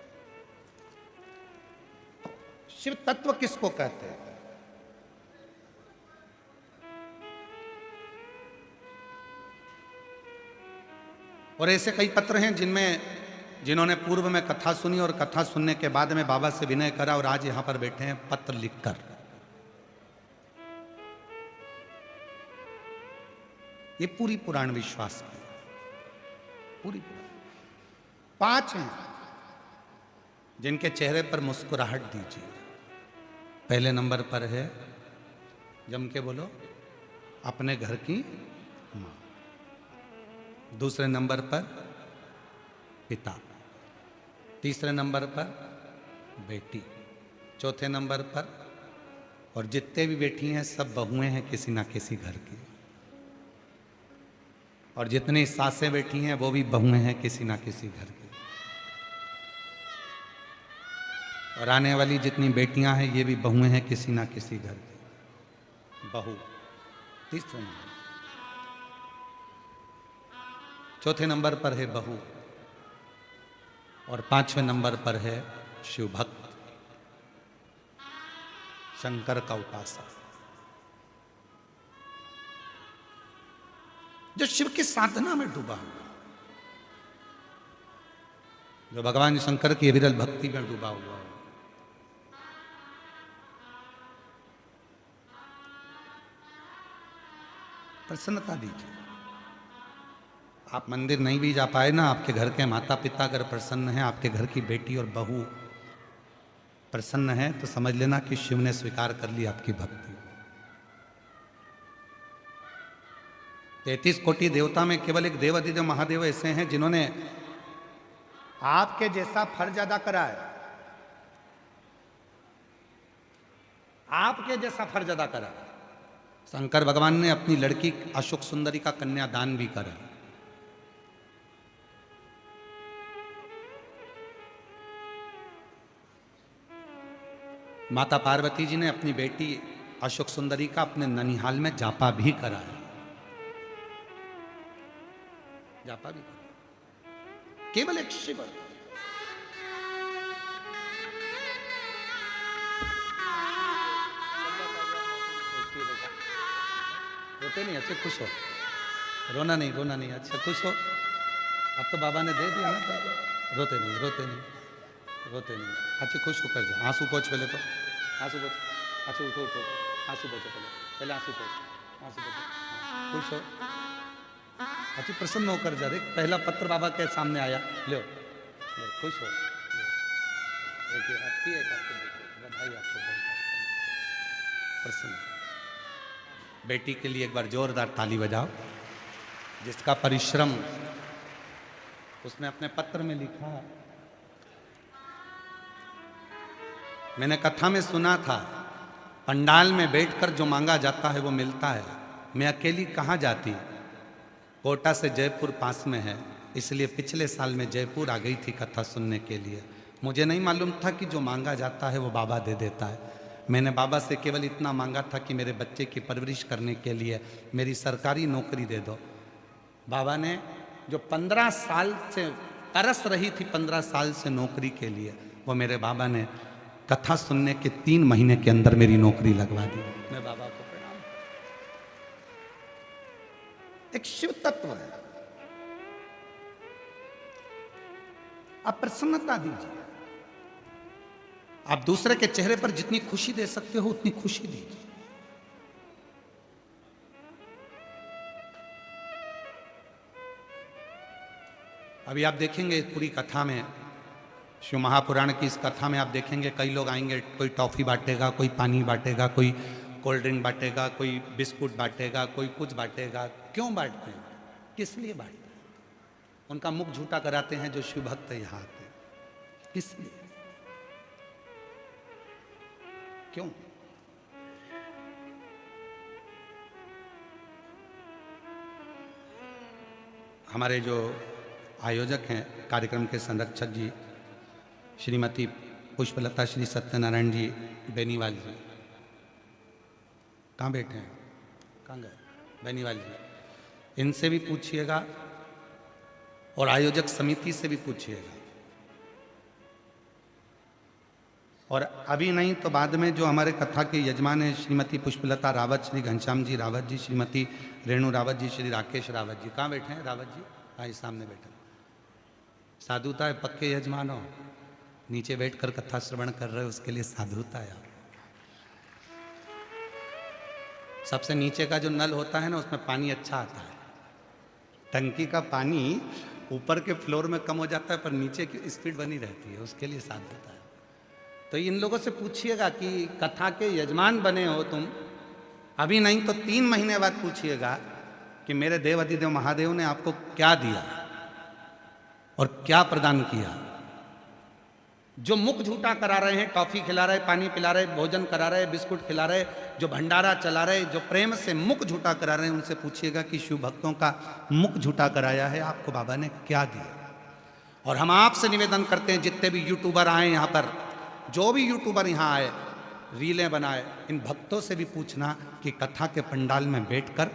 शिव तत्व किसको कहते हैं? और ऐसे कई पत्र हैं जिन्होंने पूर्व में कथा सुनी और कथा सुनने के बाद में बाबा से विनय करा और आज यहां पर बैठे हैं पत्र लिखकर। ये पूरी पुराण विश्वास की, पूरी पुराण। 5 हैं जिनके चेहरे पर मुस्कुराहट दीजिए। पहले नंबर पर है, जम के बोलो, अपने घर की मां। दूसरे नंबर पर पिता, तीसरे नंबर पर बेटी, चौथे नंबर पर, और जितने भी बेटी हैं सब बहुएं हैं किसी ना किसी घर की, और जितनी सासें बैठी हैं वो भी बहुएं हैं किसी ना किसी घर की, और आने वाली जितनी बेटियां हैं ये भी बहुएं हैं किसी ना किसी घर की। बहू तीसरे नंबर, चौथे नंबर पर है बहू, और 5वें नंबर पर है शिव भक्त, शंकर का उपासक, जो शिव की साधना में डूबा हुआ, जो भगवान शंकर की विरल भक्ति में डूबा हुआ है। प्रसन्नता दीजिए। आप मंदिर नहीं भी जा पाए ना, आपके घर के माता पिता अगर प्रसन्न हैं, आपके घर की बेटी और बहू प्रसन्न है, तो समझ लेना कि शिव ने स्वीकार कर ली आपकी भक्ति। 33 कोटि देवता में केवल एक देवाधिदेव महादेव ऐसे हैं जिन्होंने आपके जैसा फर्ज अदा करा है, आपके जैसा फर्ज अदा करा। शंकर भगवान ने अपनी लड़की अशोक सुंदरी का कन्यादान भी करा। माता पार्वती जी ने अपनी बेटी अशोक सुंदरी का अपने ननिहाल में जापा भी कराया, जापा भी कराया। केवल एक शिव। रोते नहीं, अच्छे खुश हो, रोना नहीं, रोना नहीं, अच्छा खुश हो। अब तो बाबा ने दे दिया ना, रोते नहीं, रोते नहीं, रोते नहीं, अच्छे खुश होकर जा। आंसू पोछ पहले तो, आंसू पोछ, अच्छा उठो उठो, आंसू पोछो पहले, पहले आंसू पोछ, आंसू पोछो, खुश हो, अच्छी प्रसन्न होकर जा। देख पहला पत्र बाबा के सामने आया, लो खुश हो, एक आपकी एक आपको बधाई, आपको प्रसन्न। बेटी के लिए एक बार जोरदार ताली बजाओ, जिसका परिश्रम उसने अपने पत्र में लिखा। मैंने कथा में सुना था, पंडाल में बैठकर जो मांगा जाता है वो मिलता है। मैं अकेली कहाँ जाती, कोटा से जयपुर पास में है, इसलिए पिछले साल में जयपुर आ गई थी कथा सुनने के लिए। मुझे नहीं मालूम था कि जो मांगा जाता है वो बाबा दे देता है। मैंने बाबा से केवल इतना मांगा था कि मेरे बच्चे की परवरिश करने के लिए मेरी सरकारी नौकरी दे दो। बाबा ने जो 15 साल से तरस रही थी, 15 साल से नौकरी के लिए, वो मेरे बाबा ने कथा सुनने के 3 महीने के अंदर मेरी नौकरी लगवा दी। मैं बाबा को प्रणाम। एक शिव तत्व है। आप प्रसन्नता दीजिए। आप दूसरे के चेहरे पर जितनी खुशी दे सकते हो उतनी खुशी दीजिए। अभी आप देखेंगे पूरी कथा में, शिव महापुराण की इस कथा में आप देखेंगे कई लोग आएंगे, कोई टॉफी बांटेगा, कोई पानी बांटेगा, कोई कोल्ड ड्रिंक बांटेगा, कोई बिस्कुट बांटेगा, कोई कुछ बांटेगा। क्यों बांटते हैं? किस लिए बांटते हैं? उनका मुख झूठा कराते हैं जो शिव भक्त यहाँ आते हैं। किस लिए? क्यों? हमारे जो आयोजक हैं, कार्यक्रम के संरक्षक जी श्रीमती पुष्पलता, श्री सत्यनारायण जी बेनीवाल जी, कहाँ बैठे हैं? कहाँ गए? बेनीवाल जी, इनसे भी पूछिएगा और आयोजक समिति से भी पूछिएगा। और अभी नहीं तो बाद में जो हमारे कथा के यजमान हैं श्रीमती पुष्पलता रावत, श्री घनश्याम जी रावत जी, श्रीमती रेणु रावत जी, श्री राकेश रावत जी, कहाँ बैठे हैं रावत जी? हाँ, इस सामने बैठे। साधुता है, पक्के यजमान हो, नीचे बैठकर कथा श्रवण कर रहे हो, उसके लिए साधुता है। सबसे नीचे का जो नल होता है ना, उसमें पानी अच्छा आता है। टंकी का पानी ऊपर के फ्लोर में कम हो जाता है, पर नीचे की स्पीड बनी रहती है, उसके लिए साधुता है। तो इन लोगों से पूछिएगा कि कथा के यजमान बने हो तुम, अभी नहीं तो 3 महीने बाद पूछिएगा कि मेरे देव अधिदेव महादेव ने आपको क्या दिया और क्या प्रदान किया। जो मुख झूठा करा रहे हैं, टॉफी खिला रहे, पानी पिला रहे, भोजन करा रहे, बिस्कुट खिला रहे, जो भंडारा चला रहे, जो प्रेम से मुख झूठा करा रहे हैं, उनसे पूछिएगा कि शिव भक्तों का मुख झूठा कराया है आपको बाबा ने क्या दिया। और हम आपसे निवेदन करते हैं, जितने भी यूट्यूबर आए यहाँ पर, जो भी यूट्यूबर यहाँ आए, रीलें बनाए, इन भक्तों से भी पूछना कि कथा के पंडाल में बैठकर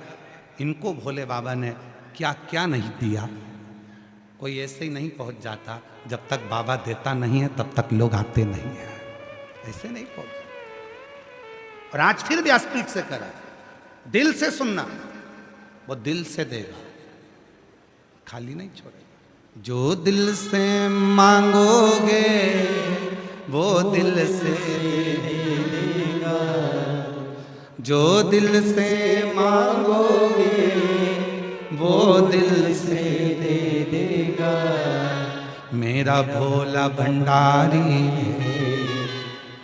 इनको भोले बाबा ने क्या क्या नहीं दिया। कोई ऐसे ही नहीं पहुंच जाता, जब तक बाबा देता नहीं है तब तक लोग आते नहीं है, ऐसे नहीं पहुंच। और आज फिर व्यासपीठ से करा, दिल से सुनना, वो दिल से देगा, खाली नहीं छोड़ेगा। जो दिल से मांगोगे वो दिल से देगा, जो दिल से मांगोगे वो दिल से दे देगा। मेरा भोला भंडारी है,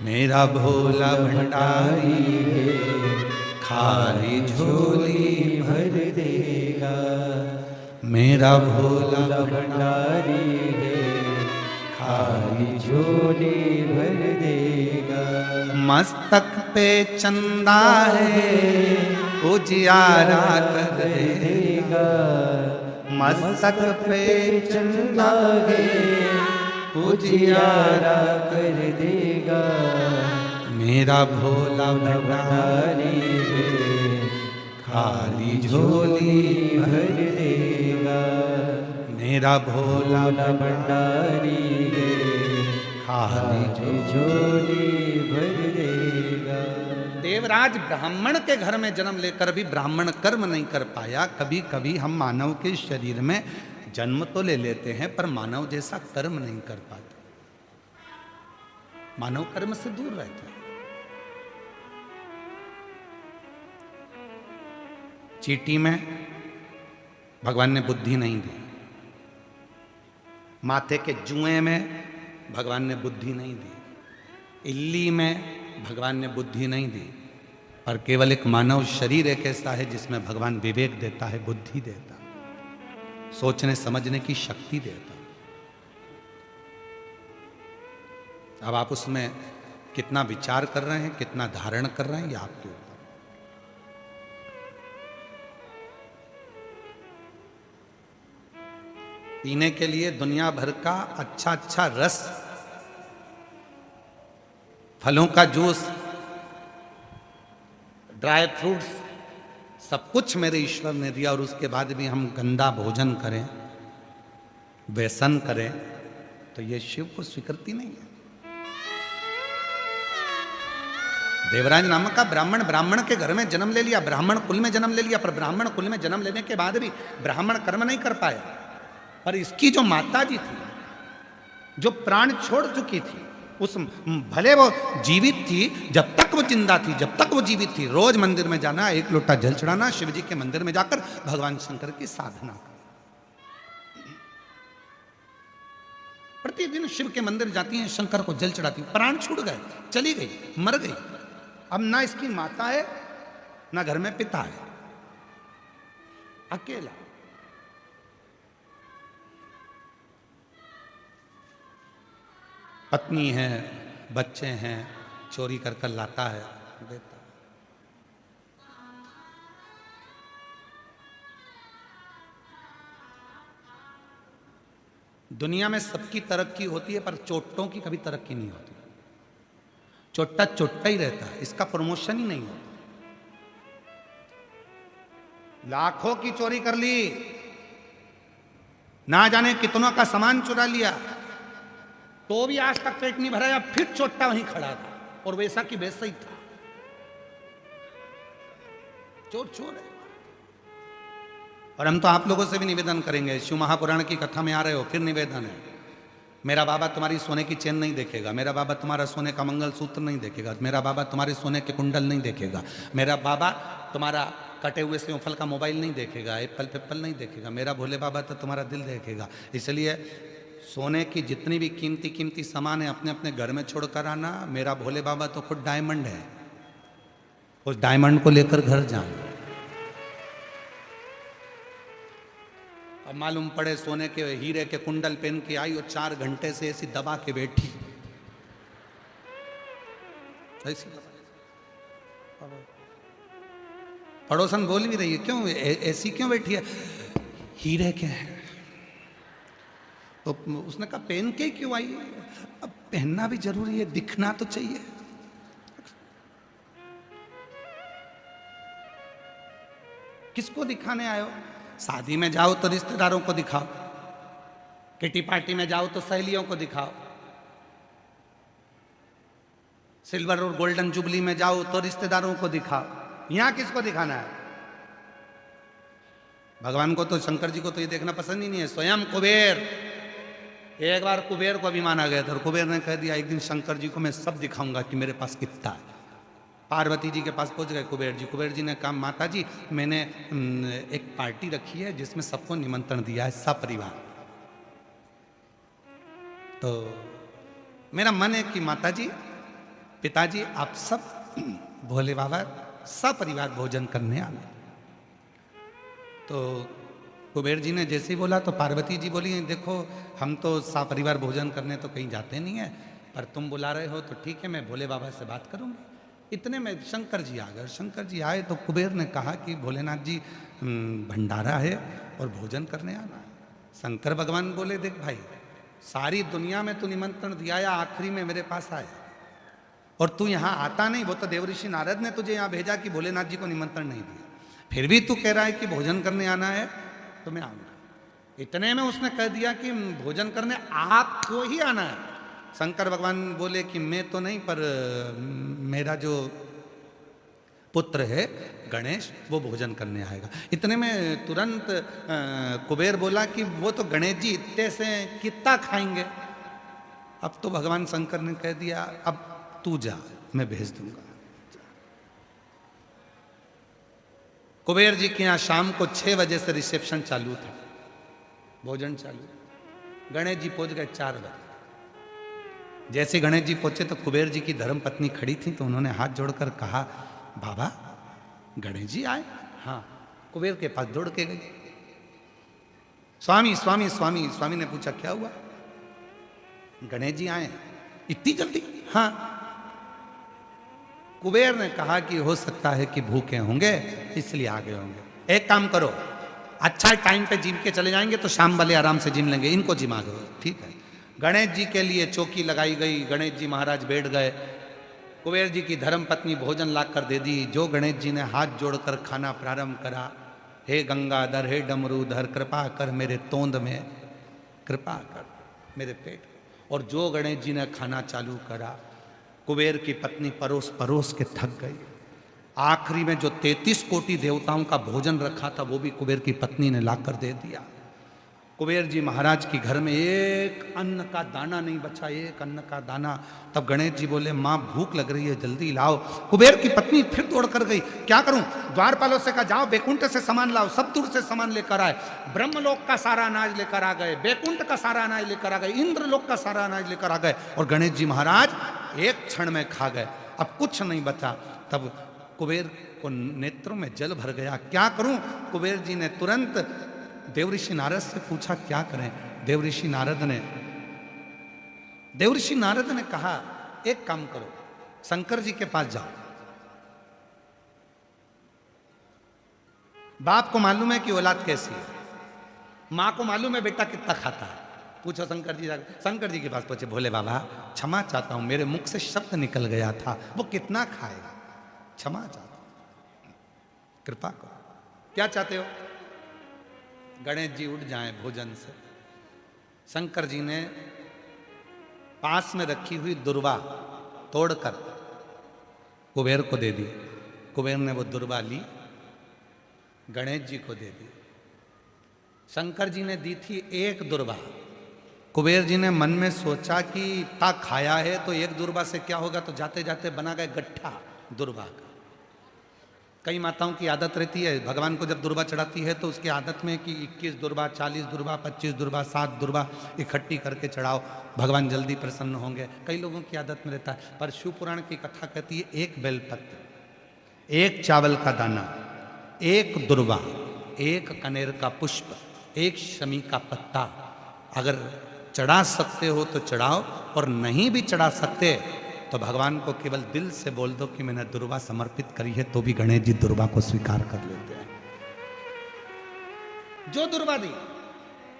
मेरा भोला भंडारी है, खाली झोली भर देगा। मेरा भोला भंडारी है, खाली झोली भर देगा। मस्तक पे चंदा है, उजियारा कर देगा। मस्तक पे चंदा है, उजियारा कर देगा। मेरा भोला भंडारी है, खाली झोली भर देगा। मेरा भोला भंडारी है, खाली झोली भर देगा। देवराज ब्राह्मण के घर में जन्म लेकर भी ब्राह्मण कर्म नहीं कर पाया। कभी कभी हम मानव के शरीर में जन्म तो ले लेते हैं, पर मानव जैसा कर्म नहीं कर पाते। मानव कर्म से दूर रहता है। चींटी में भगवान ने बुद्धि नहीं दी, माथे के जुएं में भगवान ने बुद्धि नहीं दी, इल्ली में भगवान ने बुद्धि नहीं दी, पर केवल एक मानव शरीर एक ऐसा है जिसमें भगवान विवेक देता है, बुद्धि देता है, सोचने समझने की शक्ति देता है। अब आप उसमें कितना विचार कर रहे हैं, कितना धारण कर रहे हैं, ये आपके ऊपर। पीने के लिए दुनिया भर का अच्छा अच्छा रस, फलों का जूस, ड्राई फ्रूट्स, सब कुछ मेरे ईश्वर ने दिया, और उसके बाद भी हम गंदा भोजन करें, व्यसन करें, तो ये शिव को स्वीकृति नहीं है। देवराज नामक का ब्राह्मण के घर में जन्म ले लिया, ब्राह्मण कुल में जन्म ले लिया, पर ब्राह्मण कुल में जन्म लेने के बाद भी ब्राह्मण कर्म नहीं कर पाया। पर इसकी जो माता जी थी, जो प्राण छोड़ चुकी थी, उस भले वो जीवित थी, जब तक वो जिंदा थी, जब तक वो जीवित थी, रोज मंदिर में जाना, 1 लोटा जल चढ़ाना, शिव जी के मंदिर में जाकर भगवान शंकर की साधना करना। प्रतिदिन शिव के मंदिर जाती हैं, शंकर को जल चढ़ाती, प्राण छूट गए, चली गई, मर गई, अब ना इसकी माता है ना घर में पिता है, अकेला। पत्नी है, बच्चे हैं, चोरी कर कर लाता है, देता। दुनिया में सबकी तरक्की होती है, पर चोट्टों की कभी तरक्की नहीं होती। चोट्टा चोट्टा ही रहता है, इसका प्रमोशन ही नहीं होता। लाखों की चोरी कर ली, ना जाने कितनों का सामान चुरा लिया, तो भी आज तक पेट नहीं भरा, फिर चोट्टा वहीं खड़ा था और वैसा की वैसा ही था। चोर चोर है। और हम तो आप लोगों से भी निवेदन करेंगे, शिव महापुराण की कथा में आ रहे हो, फिर निवेदन है, मेरा बाबा तुम्हारी सोने की चेन नहीं देखेगा, मेरा बाबा तुम्हारा सोने का मंगलसूत्र नहीं देखेगा, मेरा बाबा तुम्हारे सोने के कुंडल नहीं देखेगा, मेरा बाबा तुम्हारा कटे हुए सेवफल का मोबाइल नहीं देखेगा, एप्पल पेप्पल नहीं देखेगा, मेरा भोले बाबा तो तुम्हारा दिल देखेगा। इसलिए सोने की जितनी भी कीमती कीमती सामान है अपने अपने घर में छोड़कर आना। मेरा भोले बाबा तो खुद डायमंड है, उस डायमंड को लेकर घर जाना। अब मालूम पड़े सोने के हीरे के कुंडल पहन के आई और 4 घंटे से ऐसी दबा के बैठी, ऐसी पड़ोसन बोल भी रही है, क्यों ऐसी क्यों बैठी है? हीरे के हैं। तो उसने कहा पहन के क्यों आई? अब पहनना भी जरूरी है, दिखना तो चाहिए। किसको दिखाने आए हो? शादी में जाओ तो रिश्तेदारों को दिखाओ, किटी पार्टी में जाओ तो सहेलियों को दिखाओ, सिल्वर और गोल्डन जुबली में जाओ तो रिश्तेदारों को दिखाओ। यहां किसको दिखाना है? भगवान को तो, शंकर जी को तो ये देखना पसंद ही नहीं है। स्वयं कुबेर, एक बार कुबेर को भी माना गया था और कुबेर ने कह दिया एक दिन शंकर जी को मैं सब दिखाऊंगा कि मेरे पास कितना है। पार्वती जी के पास पहुंच गए कुबेर जी। कुबेर जी ने कहा माता जी मैंने एक पार्टी रखी है जिसमें सबको निमंत्रण दिया है, सपरिवार। तो मेरा मन है कि माता जी, पिताजी, आप सब भोले बाबा सपरिवार भोजन करने आना। तो कुबेर जी ने जैसे ही बोला तो पार्वती जी बोली देखो हम तो सपरिवार भोजन करने तो कहीं जाते नहीं है, पर तुम बुला रहे हो तो ठीक है, मैं भोले बाबा से बात करूंगी। इतने में शंकर जी आ गए। शंकर जी आए तो कुबेर ने कहा कि भोलेनाथ जी भंडारा है और भोजन करने आना है। शंकर भगवान बोले देख भाई, सारी दुनिया में तू निमंत्रण दिया या आखिरी में मेरे पास आया और तू यहाँ आता नहीं। वो तो देवऋषि नारद ने तुझे यहाँ भेजा कि भोलेनाथ जी को निमंत्रण नहीं दिया, फिर भी तू कह रहा है कि भोजन करने आना है तो मैं आऊंगा। इतने में उसने कह दिया कि भोजन करने आपको ही आना है। शंकर भगवान बोले कि मैं तो नहीं, पर मेरा जो पुत्र है गणेश वो भोजन करने आएगा। इतने में तुरंत कुबेर बोला कि वो तो गणेश जी इतने से कितना खाएंगे। अब तो भगवान शंकर ने कह दिया अब तू जा, मैं भेज दूंगा। कुबेर जी के यहाँ शाम को 6 बजे से रिसेप्शन चालू था, भोजन चालू। गणेश जी पहुंच गए 4 बजे। जैसे गणेश जी पहुंचे तो कुबेर जी की धर्म पत्नी खड़ी थी, तो उन्होंने हाथ जोड़कर कहा बाबा गणेश जी आए? हाँ। कुबेर के पास दौड़ के गई। स्वामी स्वामी स्वामी। स्वामी ने पूछा क्या हुआ? गणेश जी आए इतनी जल्दी? हाँ। कुबेर ने कहा कि हो सकता है कि भूखे होंगे इसलिए आ गए होंगे। एक काम करो, अच्छा टाइम पे जिम के चले जाएंगे तो शाम वाले आराम से जिम लेंगे, इनको जिमा दो। ठीक है। गणेश जी के लिए चौकी लगाई गई, गणेश जी महाराज बैठ गए। कुबेर जी की धर्म पत्नी भोजन ला कर दे दी। जो गणेश जी ने हाथ जोड़कर खाना प्रारंभ करा, हे गंगाधर, हे डमरूधर, कृपा कर मेरे तोंद में, कृपा कर मेरे पेट। और जो गणेश जी ने खाना चालू करा, कुबेर की पत्नी परोस परोस के थक गई। आखिरी में जो 33 कोटि देवताओं का भोजन रखा था वो भी कुबेर की पत्नी ने लाकर दे दिया। कुबेर जी महाराज के घर में एक अन्न का दाना नहीं बचा, एक अन्न का दाना। तब गणेश जी बोले माँ भूख लग रही है, जल्दी लाओ। कुबेर की पत्नी फिर दौड़ कर गई। क्या करूं? द्वारपालों से कहा जाओ बैकुंठ से सामान लाओ। सब दूर से सामान लेकर आए। ब्रह्मलोक का सारा अनाज लेकर आ गए, बैकुंठ का सारा अनाज लेकर आ गए, इंद्रलोक का सारा अनाज लेकर आ गए और गणेश जी महाराज एक क्षण में खा गए। अब कुछ नहीं बचा। तब कुबेर को नेत्रों में जल भर गया। क्या करूं? कुबेर जी ने तुरंत देवऋषि नारद से पूछा क्या करें। देवऋषि नारद ने कहा एक काम करो, शंकर जी के पास जाओ। बाप को मालूम है कि औलाद कैसी है, मां को मालूम है बेटा कितना खाता है। पूछो शंकर जी जाकर, शंकर जी के पास पहुंचे, भोले बाबा क्षमा चाहता हूं, मेरे मुख से शब्द निकल गया था, वो कितना खाएगा, क्षमा चाहता हूं, कृपा करो। क्या चाहते हो? गणेश जी उठ जाएं भोजन से। शंकर जी ने पास में रखी हुई दुर्वा तोड़कर कुबेर को दे दी। कुबेर ने वो दुर्वा ली, गणेश जी को दे दी। शंकर जी ने दी थी एक दुर्वा। कुबेर जी ने मन में सोचा कि इतना खाया है तो एक दुर्वा से क्या होगा, तो जाते जाते बना गए गट्ठा दुर्वा का। कई माताओं की आदत रहती है, भगवान को जब दुर्वा चढ़ाती है तो उसकी आदत में कि 21 दुर्वा, 40 दुर्वा, 25 दुर्वा, 7 दुर्वा इकट्ठी करके चढ़ाओ, भगवान जल्दी प्रसन्न होंगे। कई लोगों की आदत में रहता है। पर शिव पुराण की कथा कहती है एक बेलपत्र, एक चावल का दाना, एक दुर्वा, एक कनेर का पुष्प, एक शमी का पत्ता, अगर चढ़ा सकते हो तो चढ़ाओ, और नहीं भी चढ़ा सकते तो भगवान को केवल दिल से बोल दो कि मैंने दुर्वा समर्पित करी है, तो भी गणेश जी दुर्वा को स्वीकार कर लेते हैं। जो दुर्वा दी,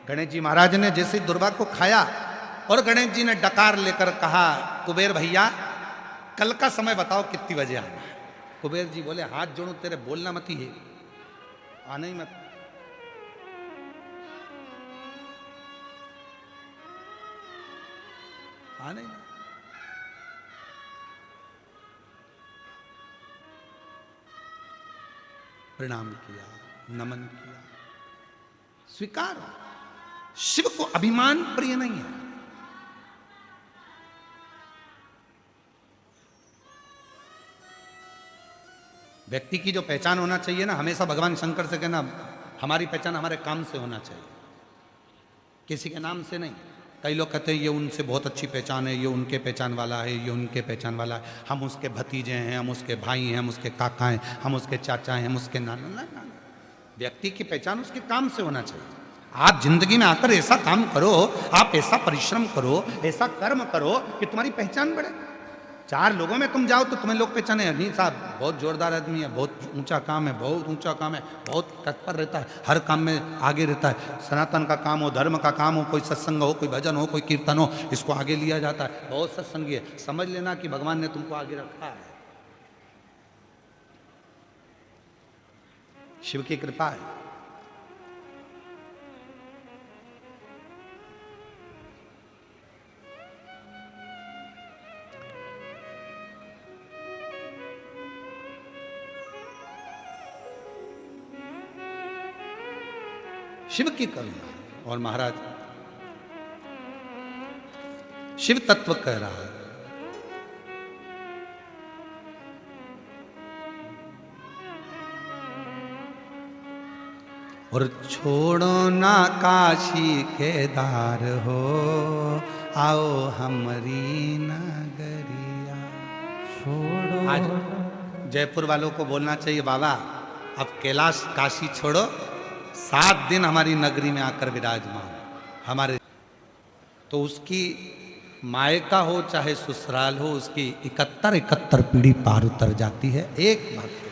गणेश जी महाराज ने जैसे दुर्वा को खाया और गणेश जी ने डकार लेकर कहा, कुबेर भैया कल का समय बताओ कितनी बजे आना है। कुबेर जी बोले हाथ जोड़ू तेरे, बोलना मत ही, आना ही मत। आना ही मत। प्रणाम किया, नमन किया, स्वीकार। शिव को अभिमान प्रिय नहीं है। व्यक्ति की जो पहचान होना चाहिए ना, हमेशा भगवान शंकर से कहना हमारी पहचान हमारे काम से होना चाहिए, किसी के नाम से नहीं। कई लोग कहते हैं ये उनसे बहुत अच्छी पहचान है, ये उनके पहचान वाला है, ये उनके पहचान वाला है, हम उसके भतीजे हैं, हम उसके भाई हैं, हम उसके काका हैं, हम उसके चाचा हैं, हम उसके नाना। ना, व्यक्ति की पहचान उसके काम से होना चाहिए। आप जिंदगी में आकर ऐसा काम करो, आप ऐसा परिश्रम करो, ऐसा कर्म करो कि तुम्हारी पहचान बढ़े। 4 लोगों में तुम जाओ तो तुम्हें लोग पहचाने, नहीं साहब बहुत जोरदार आदमी है, बहुत ऊंचा काम है, बहुत ऊंचा काम है, बहुत तत्पर रहता है, हर काम में आगे रहता है, सनातन का काम हो, धर्म का काम हो, कोई सत्संग हो, कोई भजन हो, कोई कीर्तन हो, इसको आगे लिया जाता है, बहुत सत्संगी है। समझ लेना कि भगवान ने तुमको आगे रखा है, शिव की कृपा है। शिव की करुणा। और महाराज शिव तत्व कह रहा है, और छोड़ो ना काशी केदार हो, आओ हमारी नगरिया। छोड़ो। आज जयपुर वालों को बोलना चाहिए बाबा अब कैलाश काशी छोड़ो, 7 दिन हमारी नगरी में आकर विराजमान हमारे। तो उसकी मायका हो चाहे ससुराल हो, उसकी 71 पीढ़ी पार उतर जाती है एक भक्त।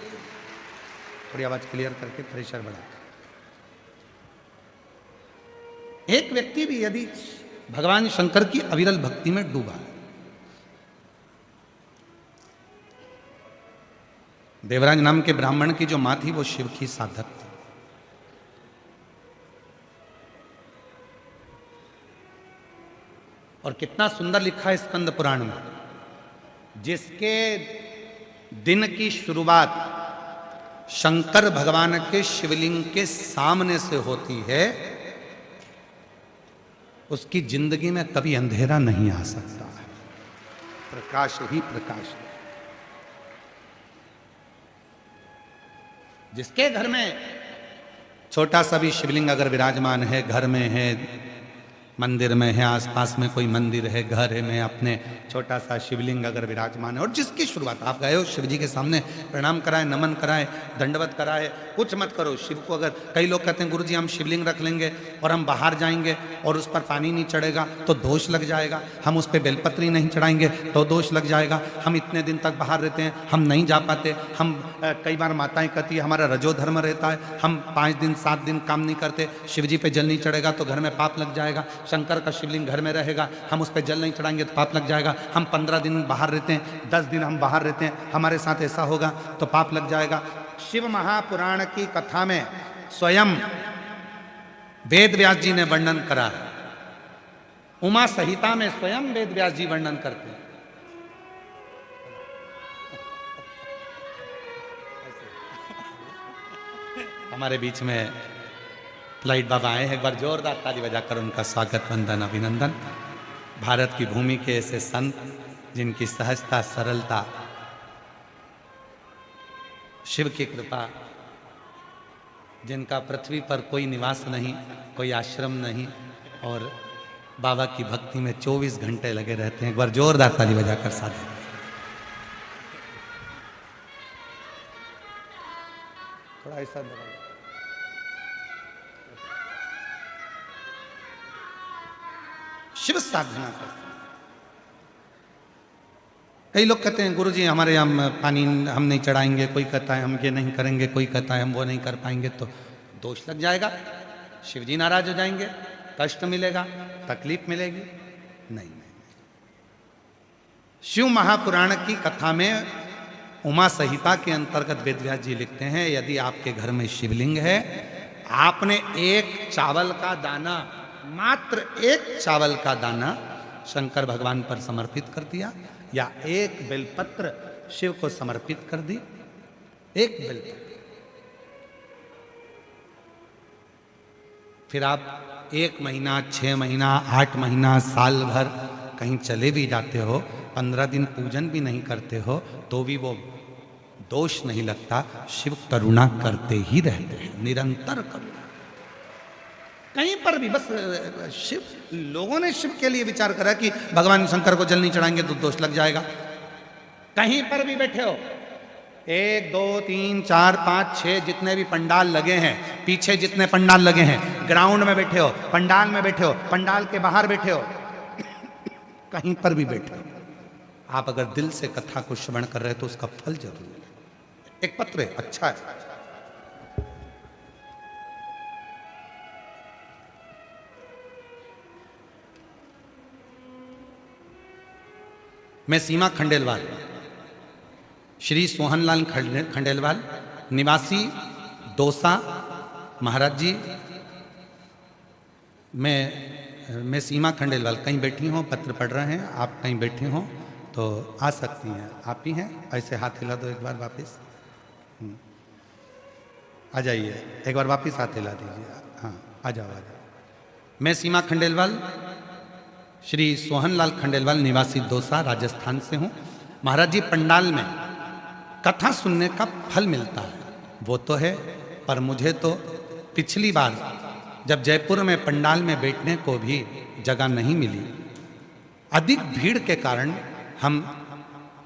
थोड़ी आवाज क्लियर करके प्रेशर बढ़ा। एक व्यक्ति भी यदि भगवान शंकर की अविरल भक्ति में डूबा, देवराज नाम के ब्राह्मण की जो मां थी वो शिव की साधक थी। और कितना सुंदर लिखा है स्कंद पुराण में, जिसके दिन की शुरुआत शंकर भगवान के शिवलिंग के सामने से होती है, उसकी जिंदगी में कभी अंधेरा नहीं आ सकता है, प्रकाश ही प्रकाश है। जिसके घर में छोटा सा भी शिवलिंग अगर विराजमान है, घर में है मंदिर में है, आसपास में कोई मंदिर है, घर है, में अपने छोटा सा शिवलिंग अगर विराजमान है और जिसकी शुरुआत आप गए हो शिव जी के सामने प्रणाम कराए, नमन कराए, दंडवत कराए, कुछ मत करो शिव को। अगर कई लोग कहते हैं गुरुजी हम शिवलिंग रख लेंगे और हम बाहर जाएंगे और उस पर पानी नहीं चढ़ेगा तो दोष लग जाएगा, हम उस पर बेलपत्री नहीं चढ़ाएंगे तो दोष लग जाएगा, हम इतने दिन तक बाहर रहते हैं हम नहीं जा पाते, हम कई बार माताएं कहती है हमारा रजोधर्म रहता है, हम 5 दिन 7 दिन काम नहीं करते, शिव जी पे जल नहीं चढ़ेगा तो घर में पाप लग जाएगा, शंकर का शिवलिंग घर में रहेगा हम उस पर जल नहीं चढ़ाएंगे तो पाप लग जाएगा, हम 15 दिन बाहर रहते हैं, 10 दिन हम बाहर रहते हैं, हमारे साथ ऐसा होगा तो पाप लग जाएगा। शिव महापुराण की कथा में स्वयं वेद व्यास जी ने वर्णन करा है, उमा संहिता में स्वयं वेद व्यास जी वर्णन करते हैं। हमारे बीच में फ्लाइट बाबा आए हैं, एक बार जोरदार ताली बजाकर उनका स्वागत, वंदन, अभिनंदन। भारत की भूमि के ऐसे संत जिनकी सहजता, सरलता, शिव की कृपा, जिनका पृथ्वी पर कोई निवास नहीं, कोई आश्रम नहीं और बाबा की भक्ति में 24 घंटे लगे रहते हैं। एक बार जोरदार ताली बजाकर साथ थोड़ा ऐसा शिव साधना करते हैं। कई लोग कहते हैं गुरुजी हमारे यहाँ पानी हम नहीं चढ़ाएंगे, कोई कहता है हम ये नहीं करेंगे, कोई कहता है हम वो नहीं कर पाएंगे तो दोष लग जाएगा, शिव जी नाराज हो जाएंगे, कष्ट मिलेगा, तकलीफ मिलेगी। नहीं, शिव महापुराण की कथा में उमा संहिता के अंतर्गत वेद व्यास जी लिखते हैं यदि आपके घर में शिवलिंग है, आपने एक चावल का दाना, मात्र एक चावल का दाना शंकर भगवान पर समर्पित कर दिया या एक बेलपत्र शिव को समर्पित कर दी, एक बेलपत्र, फिर आप 1 महीना, 6 महीना, 8 महीना, साल भर कहीं चले भी जाते हो, 15 दिन पूजन भी नहीं करते हो तो भी वो दोष नहीं लगता। शिव करुणा करते ही रहते हैं, निरंतर करुणा। कहीं पर भी बस शिव, लोगों ने शिव के लिए विचार करा कि भगवान शंकर को जल नहीं चढ़ाएंगे तो दोष लग जाएगा। कहीं पर भी बैठे हो, 1 2 3 4 5 6 जितने भी पंडाल लगे हैं, पीछे जितने पंडाल लगे हैं, ग्राउंड में बैठे हो, पंडाल में बैठे हो, पंडाल के बाहर बैठे हो, कहीं पर भी बैठे हो, आप अगर दिल से कथा को श्रवण कर रहे हो तो उसका फल जरूर मिले। एक पत्र है, अच्छा है। मैं सीमा खंडेलवाल, श्री सोहनलाल खंडेलवाल, निवासी दौसा, महाराज जी, मैं सीमा खंडेलवाल, कहीं बैठी हो, पत्र पढ़ रहे हैं, आप कहीं बैठे हो तो आ सकती हैं, आप ही हैं, ऐसे हाथ हिला दो एक बार वापस, आ जाइए, एक बार वापस हाथ हिला दीजिए, हाँ आ जाओ आ जाओ। मैं सीमा खंडेलवाल, श्री सोहनलाल खंडेलवाल, निवासी दौसा, राजस्थान से हूँ। महाराज जी पंडाल में कथा सुनने का फल मिलता है वो तो है, पर मुझे तो पिछली बार जब जयपुर में पंडाल में बैठने को भी जगह नहीं मिली, अधिक भीड़ के कारण हम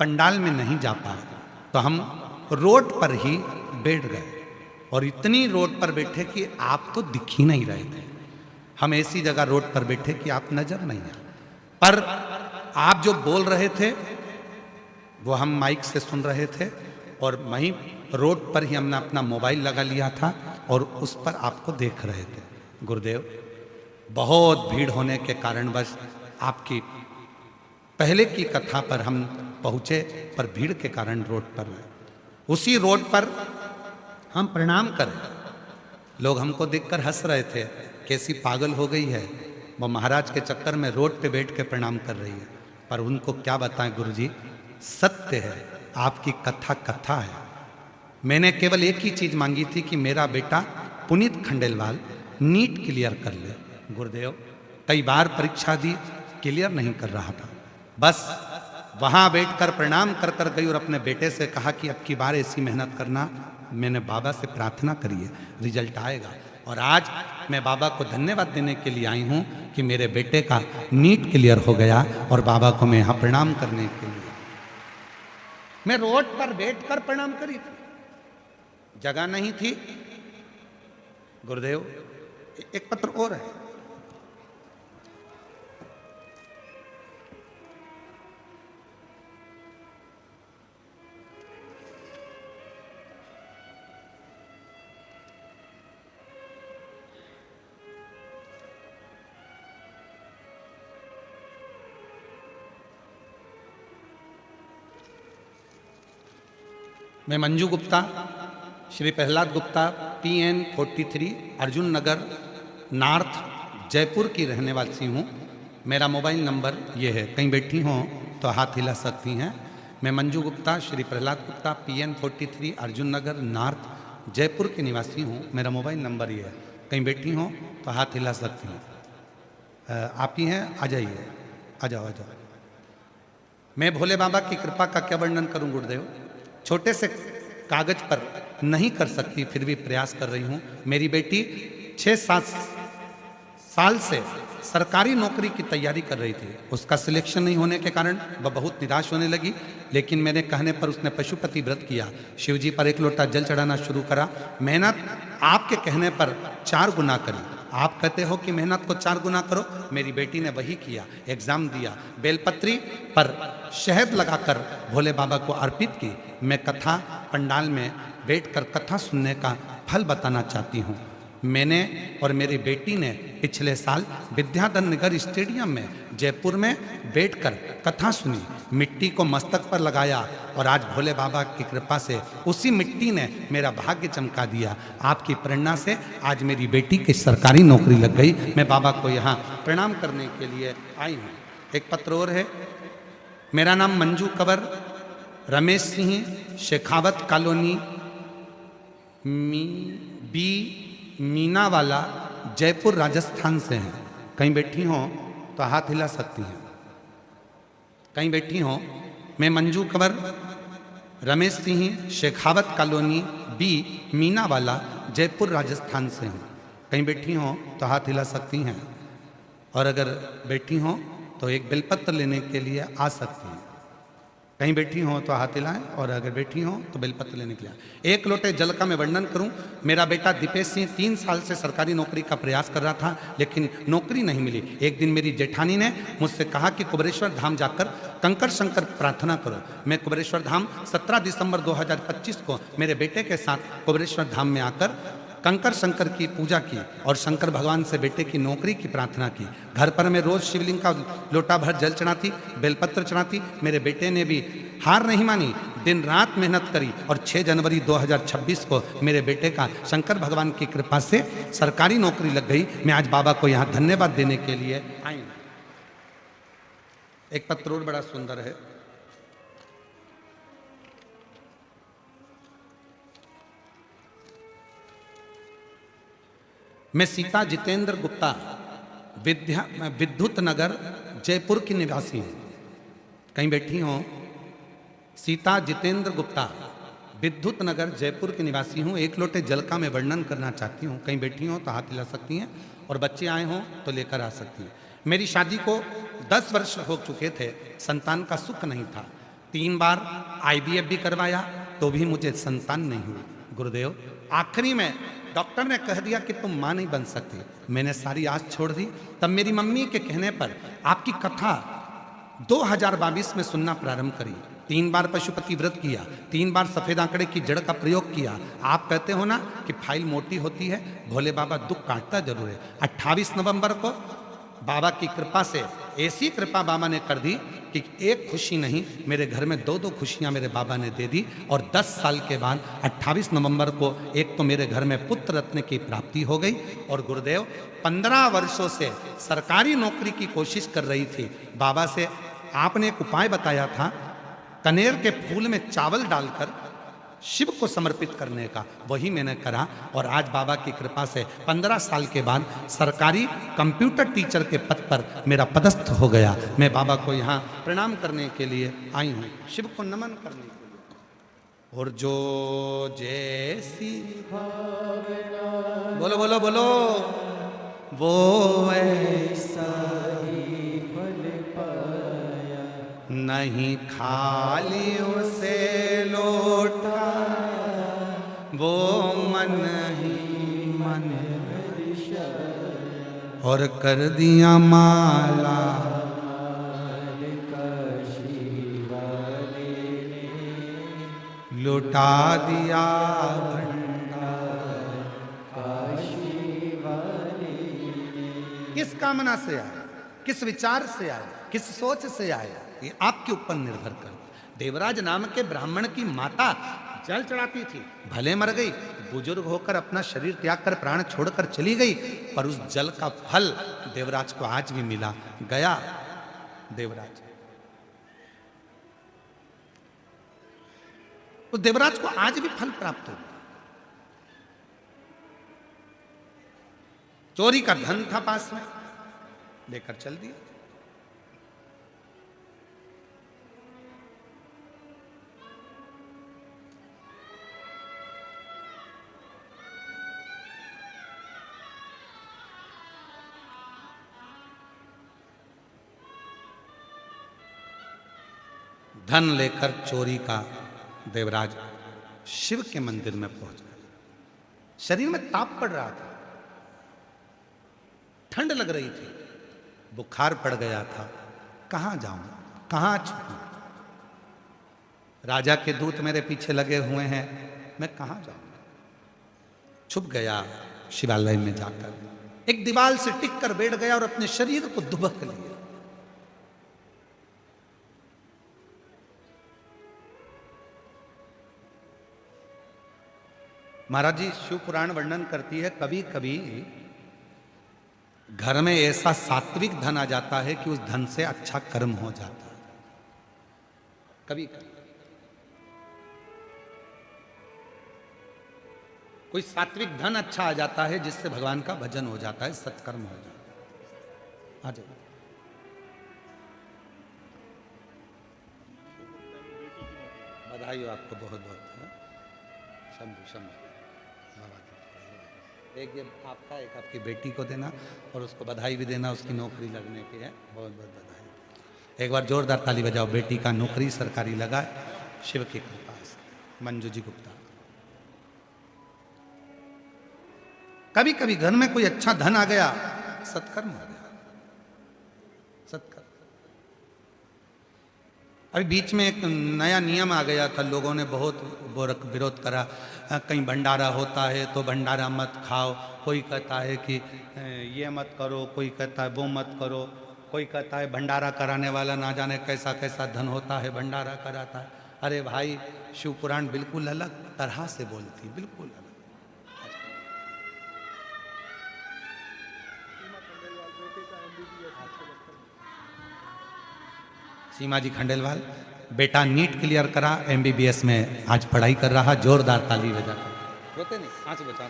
पंडाल में नहीं जा पाए तो हम रोड पर ही बैठ गए और इतनी रोड पर बैठे कि आप तो दिख ही नहीं रहे थे। हम ऐसी जगह रोड पर बैठे कि आप नजर नहीं आए, पर आप जो बोल रहे थे वो हम माइक से सुन रहे थे और वहीं रोड पर ही हमने अपना मोबाइल लगा लिया था और उस पर आपको देख रहे थे। गुरुदेव, बहुत भीड़ होने के कारण बस आपकी पहले की कथा पर हम पहुँचे, पर भीड़ के कारण रोड पर, उसी रोड पर हम प्रणाम करें, लोग हमको देखकर हंस रहे थे, कैसी पागल हो गई है, वो महाराज के चक्कर में रोड पे बैठ के प्रणाम कर रही है। पर उनको क्या बताएं गुरुजी, सत्य है, आपकी कथा कथा है। मैंने केवल एक ही चीज मांगी थी कि मेरा बेटा पुनीत खंडेलवाल नीट क्लियर कर ले। गुरुदेव, कई बार परीक्षा दी, क्लियर नहीं कर रहा था, बस वहां बैठकर प्रणाम कर कर गई और अपने बेटे से कहा कि अब की बार ऐसी मेहनत करना, मैंने बाबा से प्रार्थना करी है, रिजल्ट आएगा। और आज मैं बाबा को धन्यवाद देने के लिए आई हूँ कि मेरे बेटे का नीट क्लियर हो गया और बाबा को मैं यहाँ प्रणाम करने के लिए, मैं रोड पर बैठकर प्रणाम करी थी, जगह नहीं थी। गुरुदेव एक पत्र और है, मैं मंजू गुप्ता, श्री प्रहलाद गुप्ता, PN 43 अर्जुन नगर नॉर्थ जयपुर की रहने वाली हूँ। मेरा मोबाइल नंबर ये है, कहीं बैठी हों तो हाथ हिला सकती हैं। मैं मंजू गुप्ता, श्री प्रहलाद गुप्ता, PN 43 अर्जुन नगर नॉर्थ जयपुर के निवासी हूँ। मेरा मोबाइल नंबर ये है, कहीं बैठी हों तो हाथ हिला सकती हैं। आप ही हैं, आ जाइए, आ जाओ आ जाओ। मैं भोले बाबा की कृपा का क्या वर्णन करूं गुरुदेव, छोटे से कागज पर नहीं कर सकती, फिर भी प्रयास कर रही हूं। मेरी बेटी 6-7 साल से सरकारी नौकरी की तैयारी कर रही थी, उसका सिलेक्शन नहीं होने के कारण वह बहुत निराश होने लगी। लेकिन मेरे कहने पर उसने पशुपति व्रत किया, शिव जी पर 1 लोटा जल चढ़ाना शुरू करा। मेहनत आपके कहने पर 4 गुना करी। आप कहते हो कि मेहनत को 4 गुना करो, मेरी बेटी ने वही किया। एग्जाम दिया, बेलपत्री पर शहद लगाकर भोले बाबा को अर्पित की। मैं कथा पंडाल में बैठकर कथा सुनने का फल बताना चाहती हूँ। मैंने और मेरी बेटी ने पिछले साल विद्याधर नगर स्टेडियम में जयपुर में बैठकर कथा सुनी, मिट्टी को मस्तक पर लगाया और आज भोले बाबा की कृपा से उसी मिट्टी ने मेरा भाग्य चमका दिया। आपकी प्रेरणा से आज मेरी बेटी की सरकारी नौकरी लग गई। मैं बाबा को यहाँ प्रणाम करने के लिए आई हूँ। एक पत्र और है, मेरा नाम मंजू कंवर रमेश सिंह, शेखावत कॉलोनी बी मीनावाला जयपुर राजस्थान से हैं। कहीं बैठी हों तो हाथ हिला सकती हैं, कहीं बैठी हों। मैं मंजू कंवर रमेश सिंह, शेखावत कॉलोनी बी मीनावाला जयपुर राजस्थान से हूँ। कहीं बैठी हों तो हाथ हिला सकती हैं, और अगर बैठी हों तो एक बेलपत्र लेने के लिए आ सकती हैं। कहीं बैठी हों तो हाथ हिलाएं, और अगर बैठी हों तो बेलपत्र लेने के लिए। 1 लोटे जल का मैं वर्णन करूं। मेरा बेटा दीपेश सिंह 3 साल से सरकारी नौकरी का प्रयास कर रहा था, लेकिन नौकरी नहीं मिली। एक दिन मेरी जेठानी ने मुझसे कहा कि कुबेरेश्वर धाम जाकर कंकर शंकर प्रार्थना करो। मैं कुबेरेश्वर धाम 17 दिसंबर 2025 को मेरे बेटे के साथ कुबेरेश्वर धाम में आकर कंकर शंकर की पूजा की और शंकर भगवान से बेटे की नौकरी की प्रार्थना की। घर पर मैं रोज शिवलिंग का लोटा भर जल चढ़ाती, बेलपत्र चढ़ाती। मेरे बेटे ने भी हार नहीं मानी, दिन रात मेहनत करी और 6 जनवरी 2026 को मेरे बेटे का शंकर भगवान की कृपा से सरकारी नौकरी लग गई। मैं आज बाबा को यहाँ धन्यवाद देने के लिए आई हूँ। एक पत्र और बड़ा सुंदर है, मैं सीता जितेंद्र गुप्ता विद्युत नगर जयपुर की निवासी हूँ। कहीं बैठी हों, सीता जितेंद्र गुप्ता विद्युत नगर जयपुर की निवासी हूँ। 1 लोटे जल का मैं वर्णन करना चाहती हूँ। कहीं बैठी हों तो हाथ हिला सकती हैं, और बच्चे आए हों तो लेकर आ सकती हैं। मेरी शादी को 10 वर्ष हो चुके थे, संतान का सुख नहीं था। 3 बार IVF भी करवाया तो भी मुझे संतान नहीं हुई। गुरुदेव, आखिरी में डॉक्टर ने कह दिया कि तुम मां नहीं बन सकती। मैंने सारी आस छोड़ दी। तब मेरी मम्मी के कहने पर आपकी कथा 2022 में सुनना प्रारंभ करी। 3 बार पशुपति व्रत किया, 3 बार सफेद आंकड़े की जड़ का प्रयोग किया। आप कहते हो ना कि फाइल मोटी होती है, भोले बाबा दुख काटता जरूर है। 28 नवंबर को बाबा की कृपा से ऐसी कृपा बाबा ने कर दी कि एक खुशी नहीं, मेरे घर में 2-2 खुशियां मेरे बाबा ने दे दी। और 10 साल के बाद 28 नवंबर को एक तो मेरे घर में पुत्र रत्न की प्राप्ति हो गई, और गुरुदेव 15 वर्षों से सरकारी नौकरी की कोशिश कर रही थी। बाबा से आपने एक उपाय बताया था, कनेर के फूल में चावल डालकर शिव को समर्पित करने का, वही मैंने करा। और आज बाबा की कृपा से 15 साल के बाद सरकारी कंप्यूटर टीचर के पद पर मेरा पदस्थ हो गया। मैं बाबा को यहाँ प्रणाम करने के लिए आई हूँ, शिव को नमन करने के लिए। और जो जैसी बोलो बोलो बोलो वो ऐसा ही फल पाया, नहीं खाली उसे लौटा वो मन ही मन और कर दिया माला लुटा दिया भंडार काशी वाले। किस कामना से आया, किस विचार से आया, किस सोच से आया, ये आपके ऊपर निर्भर कर। देवराज नाम के ब्राह्मण की माता जल चढ़ाती थी, भले मर गई, बुजुर्ग होकर अपना शरीर त्याग कर प्राण छोड़कर चली गई, पर उस जल का फल देवराज को आज भी मिला। गया देवराज, उस देवराज को आज भी फल प्राप्त हो। चोरी का धन था पास में, लेकर चल दिया। धन लेकर चोरी का देवराज शिव के मंदिर में पहुंच गया। शरीर में ताप पड़ रहा था, ठंड लग रही थी, बुखार पड़ गया था। कहां जाऊं, कहां छुपूं, राजा के दूत मेरे पीछे लगे हुए हैं, मैं कहां जाऊं। छुप गया शिवालय में जाकर, एक दीवार से टिक कर बैठ गया और अपने शरीर को दुबक लिया। महाराज जी शिव पुराण वर्णन करती है, कभी कभी घर में ऐसा सात्विक धन आ जाता है कि उस धन से अच्छा कर्म हो जाता है। कभी कभी कोई सात्विक धन अच्छा आ जाता है जिससे भगवान का भजन हो जाता है, सत्कर्म हो जाता है। आ जाओ। बधाई हो आपको बहुत बहुत। शंभु शंभु। एक ये आपका, एक आपकी बेटी को देना और उसको बधाई भी देना, उसकी नौकरी लगने की है। बहुत बहुत बधाई। एक बार जोरदार ताली बजाओ, बेटी का नौकरी सरकारी लगा है शिव की कृपा से। मंजू जी गुप्ता। कभी कभी घर में कोई अच्छा धन आ गया, सत्कर्म हो गया, सत्कर्म। अभी बीच में एक नया नियम आ गया था, लोगों ने बहुत विरोध करा। कहीं भंडारा होता है तो भंडारा मत खाओ, कोई कहता है कि ये मत करो, कोई कहता है वो मत करो, कोई कहता है भंडारा कराने वाला ना जाने कैसा कैसा धन होता है, भंडारा कराता है। अरे भाई, शिव पुराण बिल्कुल अलग तरह से बोलती, बिल्कुल अलग। सीमा जी खंडेलवाल, बेटा नीट क्लियर करा, एमबीबीएस में आज पढ़ाई कर रहा। जोरदार ताली बजा कर। रोते नहीं, आंसू बचा,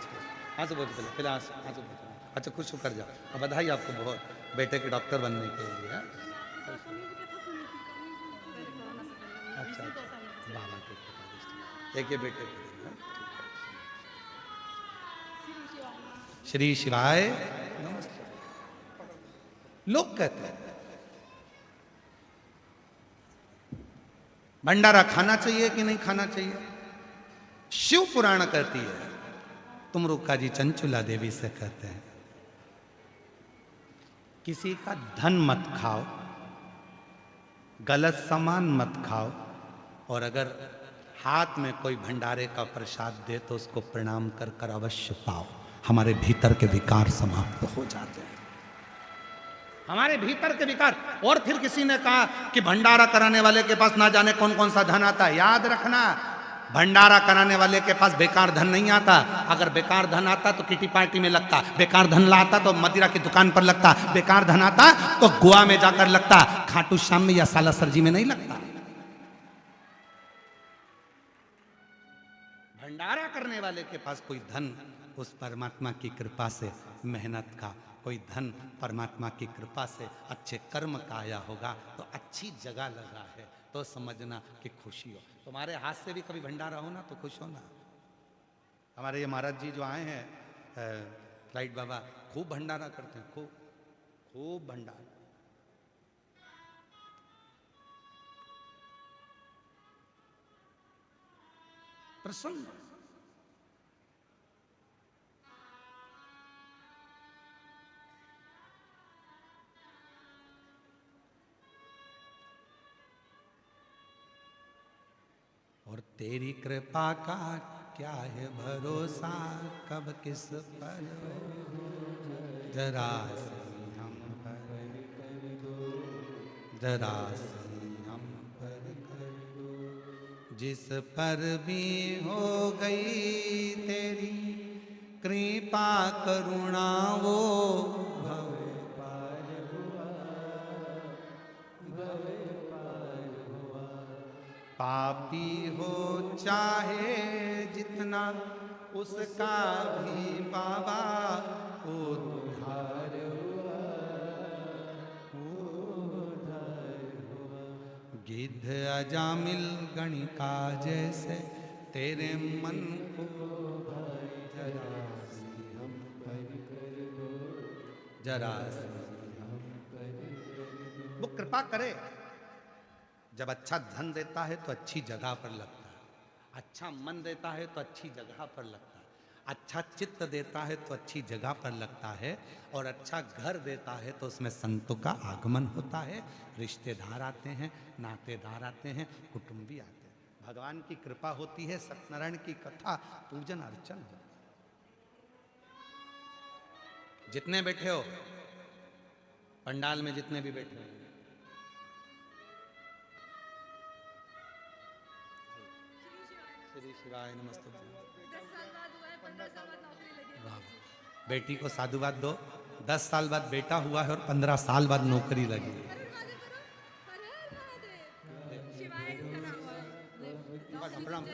आंसू बच, पहले आंसू बचा। अच्छा खुश कर जाओ। अब बधाई आपको बहुत, बेटे के डॉक्टर बनने के लिए। अच्छा बाबा के एक ये बेटे को। श्री शिवाय नमस्ते। लोग कहते हैं भंडारा खाना चाहिए कि नहीं खाना चाहिए। शिव पुराण कहती है, तुम रुक्का जी चंचुला देवी से कहते हैं, किसी का धन मत खाओ, गलत सामान मत खाओ, और अगर हाथ में कोई भंडारे का प्रसाद दे तो उसको प्रणाम कर कर अवश्य पाओ। हमारे भीतर के विकार समाप्त हो जाते हैं, हमारे भीतर के विकार। और फिर किसी ने कहा कि भंडारा कराने वाले के पास ना जाने कौन कौन सा धन आता है। याद रखना, भंडारा कराने वाले के पास बेकार धन नहीं आता। अगर बेकार धन आता तो किटी पार्टी में लगता, बेकार धन लाता तो मदिरा की दुकान पर लगता, बेकार धन आता तो गोवा में जाकर लगता, खाटू श्याम में या सालासर जी में नहीं लगता। भंडारा करने वाले के पास कोई धन उस परमात्मा की कृपा से मेहनत का कोई धन परमात्मा की कृपा से अच्छे कर्म का आया होगा, तो अच्छी जगह लगा है तो समझना कि खुशी हो। तुम्हारे हाथ से भी कभी भंडारा हो ना तो खुश हो ना। हमारे ये महाराज जी जो आए हैं फ्लाइट बाबा, खूब भंडारा करते हैं, खूब खूब भंडारा। प्रसन्न और तेरी कृपा का क्या है भरोसा, कब किस पर जरा हम पर कर दो, जरा हम पर कर दो। जिस पर भी हो गई तेरी कृपा करुणा वो भव पार हुआ, भव पार हुआ। पापी हो चाहे जितना उसका भी बाबा उद्धार हुआ, उद्धार हुआ। गिद्ध अजामिल गणिका जैसे तेरे मन को भाई जरा सी हम पर कर दो, जरा सी हम पर कर दो। वो कृपा करे। जब अच्छा धन देता है तो अच्छी जगह पर लगता है, अच्छा मन देता है तो अच्छी जगह पर लगता है, अच्छा चित्त देता है तो अच्छी जगह पर लगता है, और अच्छा घर देता है तो उसमें संतों का आगमन होता है, रिश्तेदार आते हैं, नातेदार आते हैं, कुटुंबी आते हैं। भगवान की कृपा होती है, सत्यनारायण की कथा पूजन अर्चन होता है। जितने बैठे हो पंडाल में, जितने भी बैठे हो, श्री शिवाय नमस्ते।
10 साल बाद हुआ है, 15 साल बाद नौकरी लगी।
वाह, बेटी को साधुवाद दो। 10 साल बाद बेटा हुआ है और 15 साल बाद नौकरी लगी।
हर महादेव करो, हर हर महादेव। शिवाय इसका नाम हुआ है।
प्रणाम प्रणाम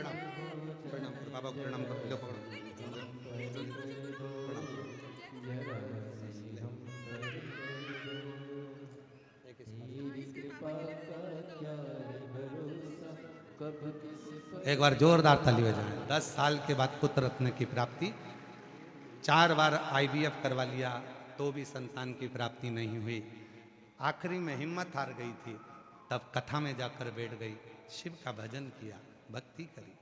प्रणाम करो बाबा को, प्रणाम करो, लो पकड़ो एक बार जोरदार ताली बजाएं। 10 साल के बाद पुत्र रत्न की प्राप्ति, 4 बार IVF करवा लिया तो भी संतान की प्राप्ति नहीं हुई। आखिरी में हिम्मत हार गई थी, तब कथा में जाकर बैठ गई, शिव का भजन किया, भक्ति करी,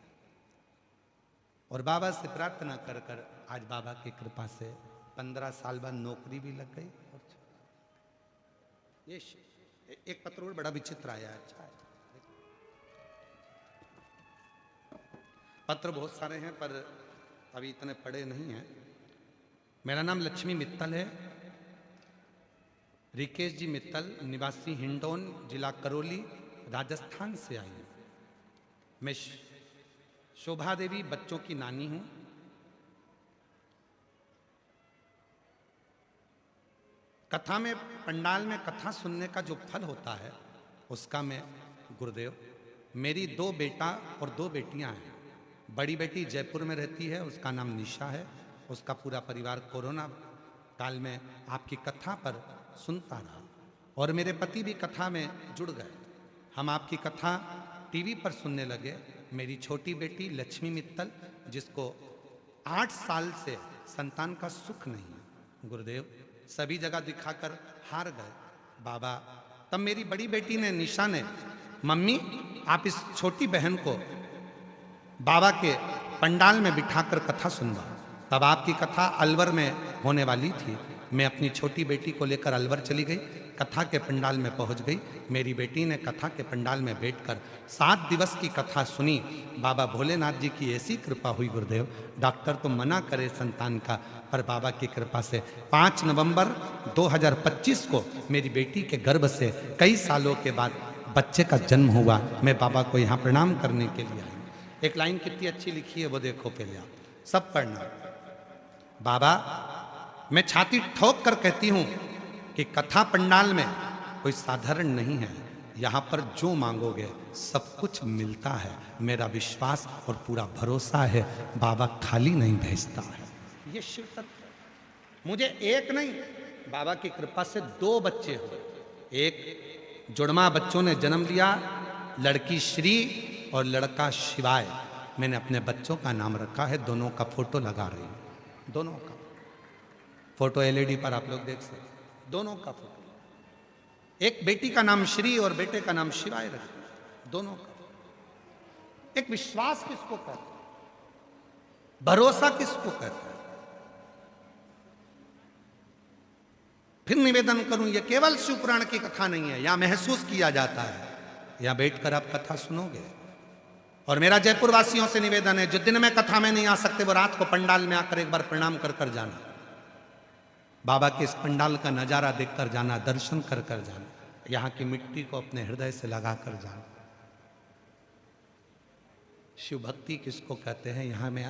और बाबा से प्रार्थना कर कर आज बाबा की कृपा से 15 साल बाद नौकरी भी लग गई। ये एक पत्र बड़ा विचित्र आया है। अच्छा है, पत्र बहुत सारे हैं पर अभी इतने पढ़े नहीं हैं। मेरा नाम लक्ष्मी मित्तल है, रिकेश जी मित्तल, निवासी हिंडौन, जिला करौली, राजस्थान से आई हूँ। मैं शोभा देवी बच्चों की नानी हूँ। कथा में, पंडाल में कथा सुनने का जो फल होता है उसका मैं गुरुदेव, मेरी 2 बेटा और 2 बेटियां हैं। बड़ी बेटी जयपुर में रहती है, उसका नाम निशा है, उसका पूरा परिवार कोरोना काल में आपकी कथा पर सुनता रहा, और मेरे पति भी कथा में जुड़ गए। हम आपकी कथा टीवी पर सुनने लगे। मेरी छोटी बेटी लक्ष्मी मित्तल, जिसको 8 साल से संतान का सुख नहीं है, गुरुदेव सभी जगह दिखाकर हार गए बाबा। तब मेरी बड़ी बेटी ने, निशा ने, मम्मी आप इस छोटी बहन को बाबा के पंडाल में बिठाकर कथा सुनवा। तब आपकी कथा अलवर में होने वाली थी। मैं अपनी छोटी बेटी को लेकर अलवर चली गई, कथा के पंडाल में पहुंच गई। मेरी बेटी ने कथा के पंडाल में बैठकर 7 दिवस की कथा सुनी। बाबा भोलेनाथ जी की ऐसी कृपा हुई गुरुदेव, डॉक्टर तो मना करे संतान का, पर बाबा की कृपा से 5 नवंबर 2025 को मेरी बेटी के गर्भ से कई सालों के बाद बच्चे का जन्म हुआ। मैं बाबा को यहाँ प्रणाम करने के लिए आई। एक लाइन कितनी अच्छी लिखी है वो देखो, पहले आप सब पढ़ना। बाबा मैं छाती ठोक कर कहती हूं कि कथा पंडाल में कोई साधारण नहीं है, यहाँ पर जो मांगोगे सब कुछ मिलता है। मेरा विश्वास और पूरा भरोसा है, बाबा खाली नहीं भेजता है। ये शिव तत्व मुझे एक नहीं बाबा की कृपा से 2 बच्चे हुए। एक जुड़वा बच्चों ने जन्म लिया, लड़की श्री और लड़का शिवाय। मैंने अपने बच्चों का नाम रखा है, दोनों का फोटो लगा रही हूं, दोनों का फोटो एलईडी पर आप लोग देख सकते हैं, दोनों का फोटो। एक बेटी का नाम श्री और बेटे का नाम शिवाय रखा, दोनों का। एक विश्वास किसको कहते हैं, भरोसा किसको कहते हैं। फिर निवेदन करूं, यह केवल शिवपुराण की कथा नहीं है, यहां महसूस किया जाता है, यहां बैठकर आप कथा सुनोगे। और मेरा जयपुर वासियों से निवेदन है, जो दिन में कथा में नहीं आ सकते वो रात को पंडाल में आकर एक बार प्रणाम कर कर जाना, बाबा के इस पंडाल का नजारा देखकर जाना, दर्शन कर कर जाना, यहां की मिट्टी को अपने हृदय से लगा कर जाना। शिव भक्ति किसको कहते हैं, यहां में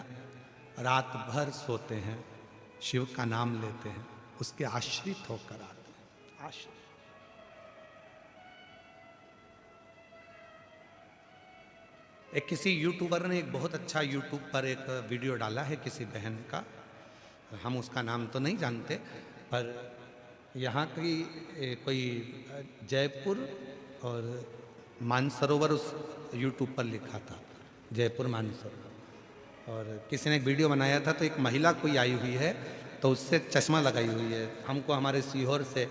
रात भर सोते हैं, शिव का नाम लेते हैं, उसके आश्रित होकर आते हैं, आश्रित। एक किसी यूट्यूबर ने एक बहुत अच्छा यूट्यूब पर एक वीडियो डाला है किसी बहन का, हम उसका नाम तो नहीं जानते, पर यहाँ की कोई जयपुर और मानसरोवर उस यूट्यूब पर लिखा था, जयपुर मानसरोवर। और किसी ने एक वीडियो बनाया था, तो एक महिला कोई आई हुई है, तो उससे चश्मा लगाई हुई है, हमको हमारे सीहोर से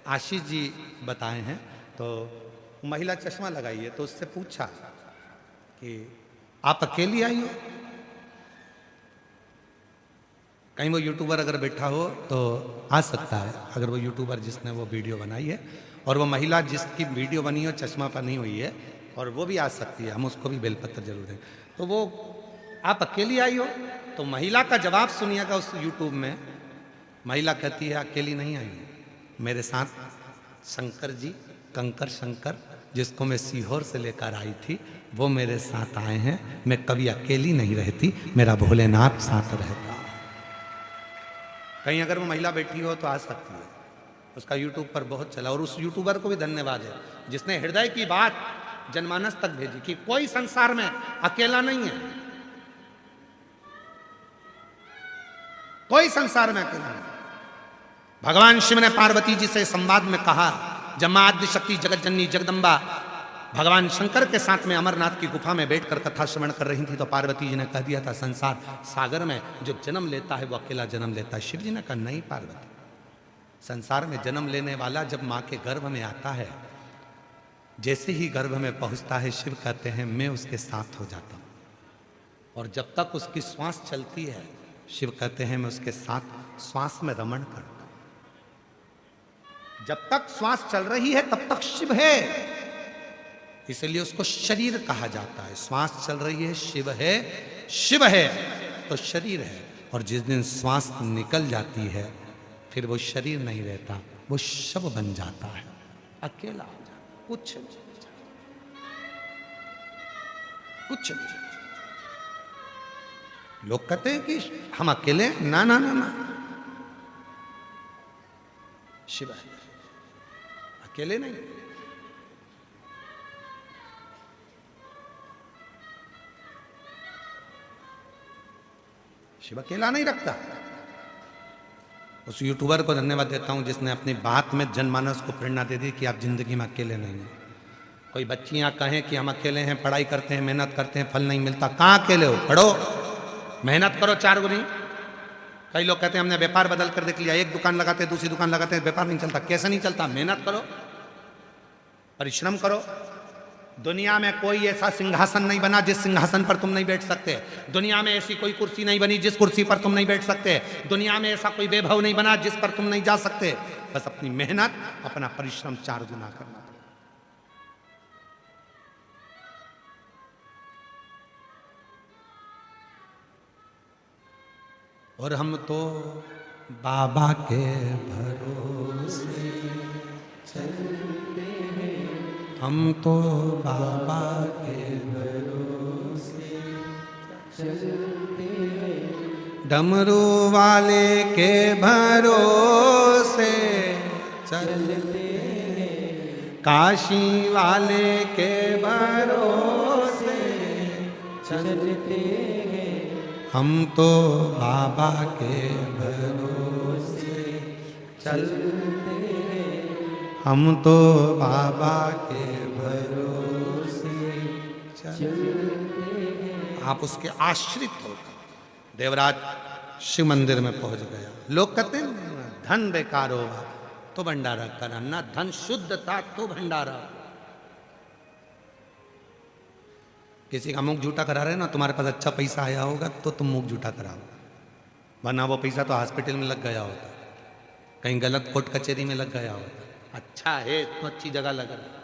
आशीष जी बताए हैं। तो महिला चश्मा लगाई है, तो उससे पूछा कि आप अकेली आई हो। कहीं वो यूट्यूबर अगर बैठा हो तो आ सकता है, अगर वो यूट्यूबर जिसने वो वीडियो बनाई है और वो महिला जिसकी वीडियो बनी हो चश्मा पहनी हुई है, और वो भी आ सकती है, हम उसको भी बेलपत्र जरूर दें। तो वो आप अकेली आई हो, तो महिला का जवाब सुनिएगा उस यूट्यूब में। महिला कहती है अकेली नहीं आई हूँ, मेरे साथ शंकर जी, कंकर शंकर, जिसको मैं सीहोर से लेकर आई थी, वो मेरे साथ आए हैं। मैं कभी अकेली नहीं रहती, मेरा भोलेनाथ साथ रहता। कहीं अगर वो महिला बैठी हो तो आ सकती है, उसका यूट्यूब पर बहुत चला। और उस यूट्यूबर को भी धन्यवाद है जिसने हृदय की बात जनमानस तक भेजी कि कोई संसार में अकेला नहीं है, कोई संसार में अकेला नहीं। भगवान शिव ने पार्वती जी से संवाद में कहा, जब मां आद्य शक्ति जगत जननी जगदम्बा भगवान शंकर के साथ में अमरनाथ की गुफा में बैठकर कथा श्रवण कर रही थी, तो पार्वती जी ने कह दिया था, संसार सागर में जो जन्म लेता है वो अकेला जन्म लेता है। शिव जी ने कहा, नहीं पार्वती, संसार में जन्म लेने वाला जब मां के गर्भ में आता है, जैसे ही गर्भ में पहुंचता है, शिव कहते हैं मैं उसके साथ हो जाता हूं, और जब तक उसकी श्वास चलती है, शिव कहते हैं मैं उसके साथ श्वास में रमण करता हूं। जब तक श्वास चल रही है तब तक शिव है, इसलिए उसको शरीर कहा जाता है। श्वास चल रही है, शिव है, शिव है तो शरीर है। और जिस दिन श्वास निकल जाती है, फिर वो शरीर नहीं रहता, वो शव बन जाता है, अकेला हो जाता, कुछ नहीं। लोग कहते हैं कि हम अकेले, ना ना ना ना, शिव है, अकेले नहीं। शिव अकेला नहीं रखता। उस यूट्यूबर को धन्यवाद देता हूं जिसने अपनी बात में जनमानस को प्रेरणा दे दी कि आप जिंदगी में अकेले नहीं हैं। कोई बच्चियां कहें कि हम अकेले हैं, पढ़ाई करते हैं, मेहनत करते हैं, फल नहीं मिलता, कहां अकेले हो? पढ़ो, मेहनत करो 4 गुनी। कई लोग कहते हैं हमने व्यापार बदल कर देख लिया, एक दुकान लगाते हैं, दूसरी दुकान लगाते हैं, व्यापार नहीं चलता। कैसे नहीं चलता? मेहनत करो, परिश्रम करो। दुनिया में कोई ऐसा सिंहासन नहीं बना जिस सिंहासन पर तुम नहीं बैठ सकते। दुनिया में ऐसी कोई कुर्सी नहीं बनी जिस कुर्सी पर तुम नहीं बैठ सकते। दुनिया में ऐसा कोई वैभव नहीं बना जिस पर तुम नहीं जा सकते। बस अपनी मेहनत, अपना परिश्रम 4 गुना करना पड़ेगा। और हम तो बाबा के भरोसे चलते हैं, हम तो बाबा के भरोसे चलते हैं, डमरू वाले के भरोसे चलते हैं, काशी वाले के भरोसे चलते हैं, हम तो बाबा के भरोसे चलते हम तो बाबा के भरोसे चलते। आप उसके आश्रित होकर देवराज शिव मंदिर में पहुंच गया। लोग कहते हैं धन बेकार होगा तो भंडारा करा, ना धन शुद्ध था तो भंडारा। किसी का मुख झूठा करा रहे ना, तुम्हारे पास अच्छा पैसा आया होगा तो तुम मुख झूठा कराओ, वरना वो पैसा तो हॉस्पिटल में लग गया होता, कहीं गलत कोर्ट कचहरी में लग गया होता। अच्छा है तो अच्छी जगह लग रहा है।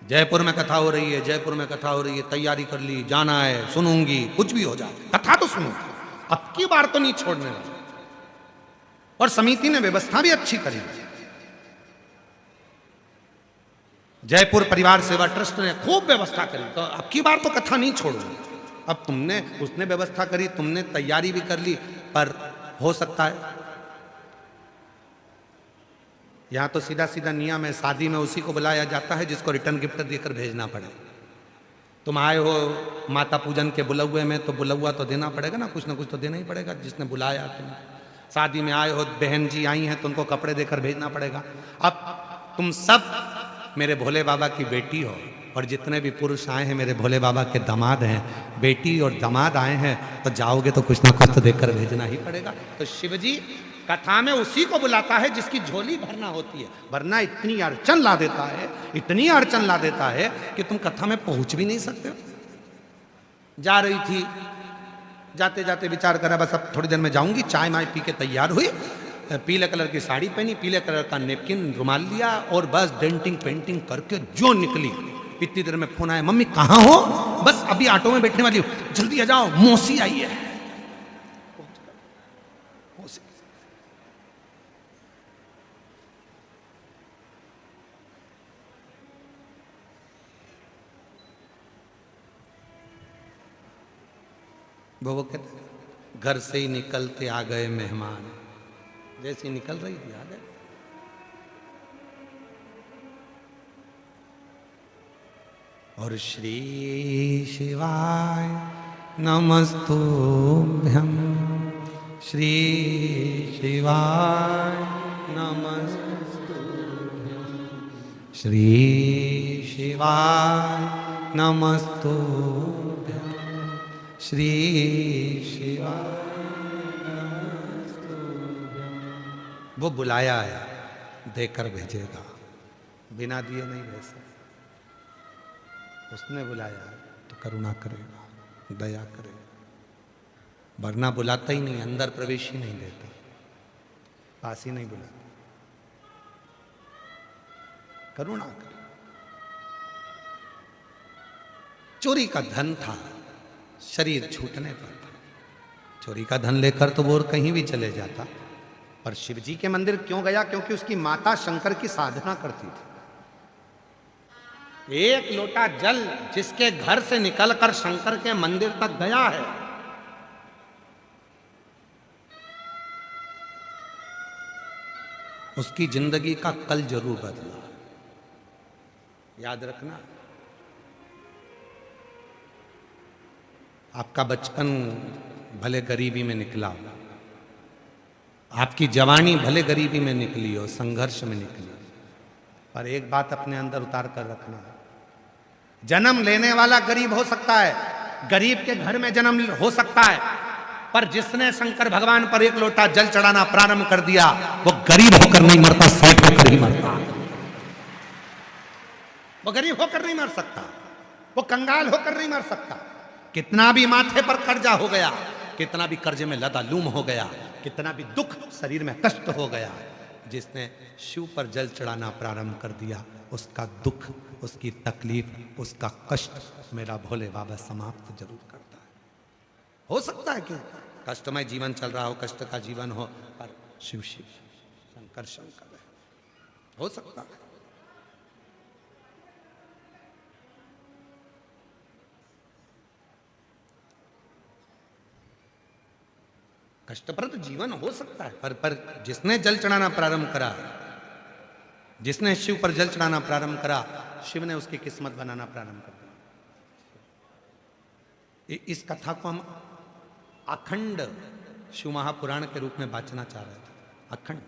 जयपुर में कथा हो रही है, जयपुर में कथा हो रही है, तैयारी कर ली, जाना है, सुनूंगी, कुछ भी हो जाए कथा तो सुनूंगी, अब की बार तो नहीं छोड़ने वाला। और समिति ने व्यवस्था भी अच्छी करी। जयपुर परिवार सेवा ट्रस्ट ने खूब व्यवस्था करी, तो अब की बार तो कथा नहीं छोड़ूंगी। अब तुमने, उसने व्यवस्था करी, तुमने तैयारी भी कर ली, पर हो सकता है यहां तो सीधा सीधा नियम है, शादी में उसी को बुलाया जाता है जिसको रिटर्न गिफ्ट देकर भेजना पड़े। तुम आए हो माता पूजन के बुलौए में, तो बुलौआ तो देना पड़ेगा ना, कुछ तो देना ही पड़ेगा जिसने बुलाया तुम। शादी में आए हो, बहन जी आई हैं तो उनको कपड़े देकर भेजना पड़ेगा। अब तुम सब मेरे भोले बाबा की बेटी हो, और जितने भी पुरुष आए हैं मेरे भोले बाबा के दामाद हैं, बेटी और दामाद आए हैं, तो जाओगे तो कुछ ना कुछ तो देकर भेजना ही पड़ेगा। तो शिवजी कथा में उसी को बुलाता है जिसकी झोली भरना होती है, वरना इतनी अड़चन ला देता है, इतनी अड़चन ला देता है कि तुम कथा में पहुंच भी नहीं सकते हो। जा रही थी, जाते जाते विचार करा बस अब थोड़ी देर में जाऊंगी, चाय माय पी के तैयार हुई, पीले कलर की साड़ी पहनी, पीले कलर का नेपकिन रुमाल लिया, और बस डेंटिंग पेंटिंग करके जो निकली, इतनी देर में फोन आया, मम्मी कहाँ हो? बस अभी ऑटो में बैठने वाली हूँ, जल्दी आ जाओ, मौसी आई है। वो कहते घर से ही निकलते आ गए मेहमान, जैसे निकल रही थी आ गए। और श्री शिवाय नमस्तुभ्यं, श्री शिवाय नमस्तुभ्यं, श्री शिवाय नमस्तुभ्यं, श्री शिवाय नमस्तुभ्यं। वो बुलाया है, देकर भेजेगा, बिना दिए नहीं भेज सकता। उसने बुलाया तो करुणा करेगा, दया करेगा, वरना बुलाता ही नहीं, अंदर प्रवेश ही नहीं देता, पास ही नहीं बुलाता। करुणा करे। चोरी का धन था, शरीर छूटने पर था, चोरी का धन लेकर तो वो कहीं भी चले जाता, पर शिवजी के मंदिर क्यों गया? क्योंकि उसकी माता शंकर की साधना करती थी। एक लोटा जल जिसके घर से निकलकर शंकर के मंदिर तक गया है, उसकी जिंदगी का कल जरूर बदला। याद रखना, आपका बचपन भले गरीबी में निकला, आपकी जवानी भले गरीबी में निकली हो, संघर्ष में निकली, पर एक बात अपने अंदर उतार कर रखना, जन्म लेने वाला गरीब हो सकता है, गरीब के घर में जन्म हो सकता है, पर जिसने शंकर भगवान पर एक लोटा जल चढ़ाना प्रारंभ कर दिया, वो गरीब होकर नहीं मरता, सेठ होकर ही मरता। वो गरीब होकर नहीं मर सकता, वो कंगाल होकर नहीं मर सकता। कितना भी माथे पर कर्जा हो गया, कितना भी कर्जे में लदालूम हो गया, कितना भी दुख शरीर में कष्ट हो गया, जिसने शिव पर जल चढ़ाना प्रारंभ कर दिया, उसका दुख, उसकी तकलीफ, उसका कष्ट मेरा भोले बाबा समाप्त जरूर करता है। हो सकता है कि कष्टमय जीवन चल रहा हो, कष्ट का जीवन हो, पर शिव शिव शंकर शंकर है, हो सकता है। कष्टप्रद जीवन हो सकता है, पर जिसने जल चढ़ाना प्रारंभ करा, जिसने शिव पर जल चढ़ाना प्रारंभ करा, शिव ने उसकी किस्मत बनाना प्रारंभ कर दिया। इस कथा को हम अखंड शिव महापुराण के रूप में बांचना चाह रहे थे। अखंड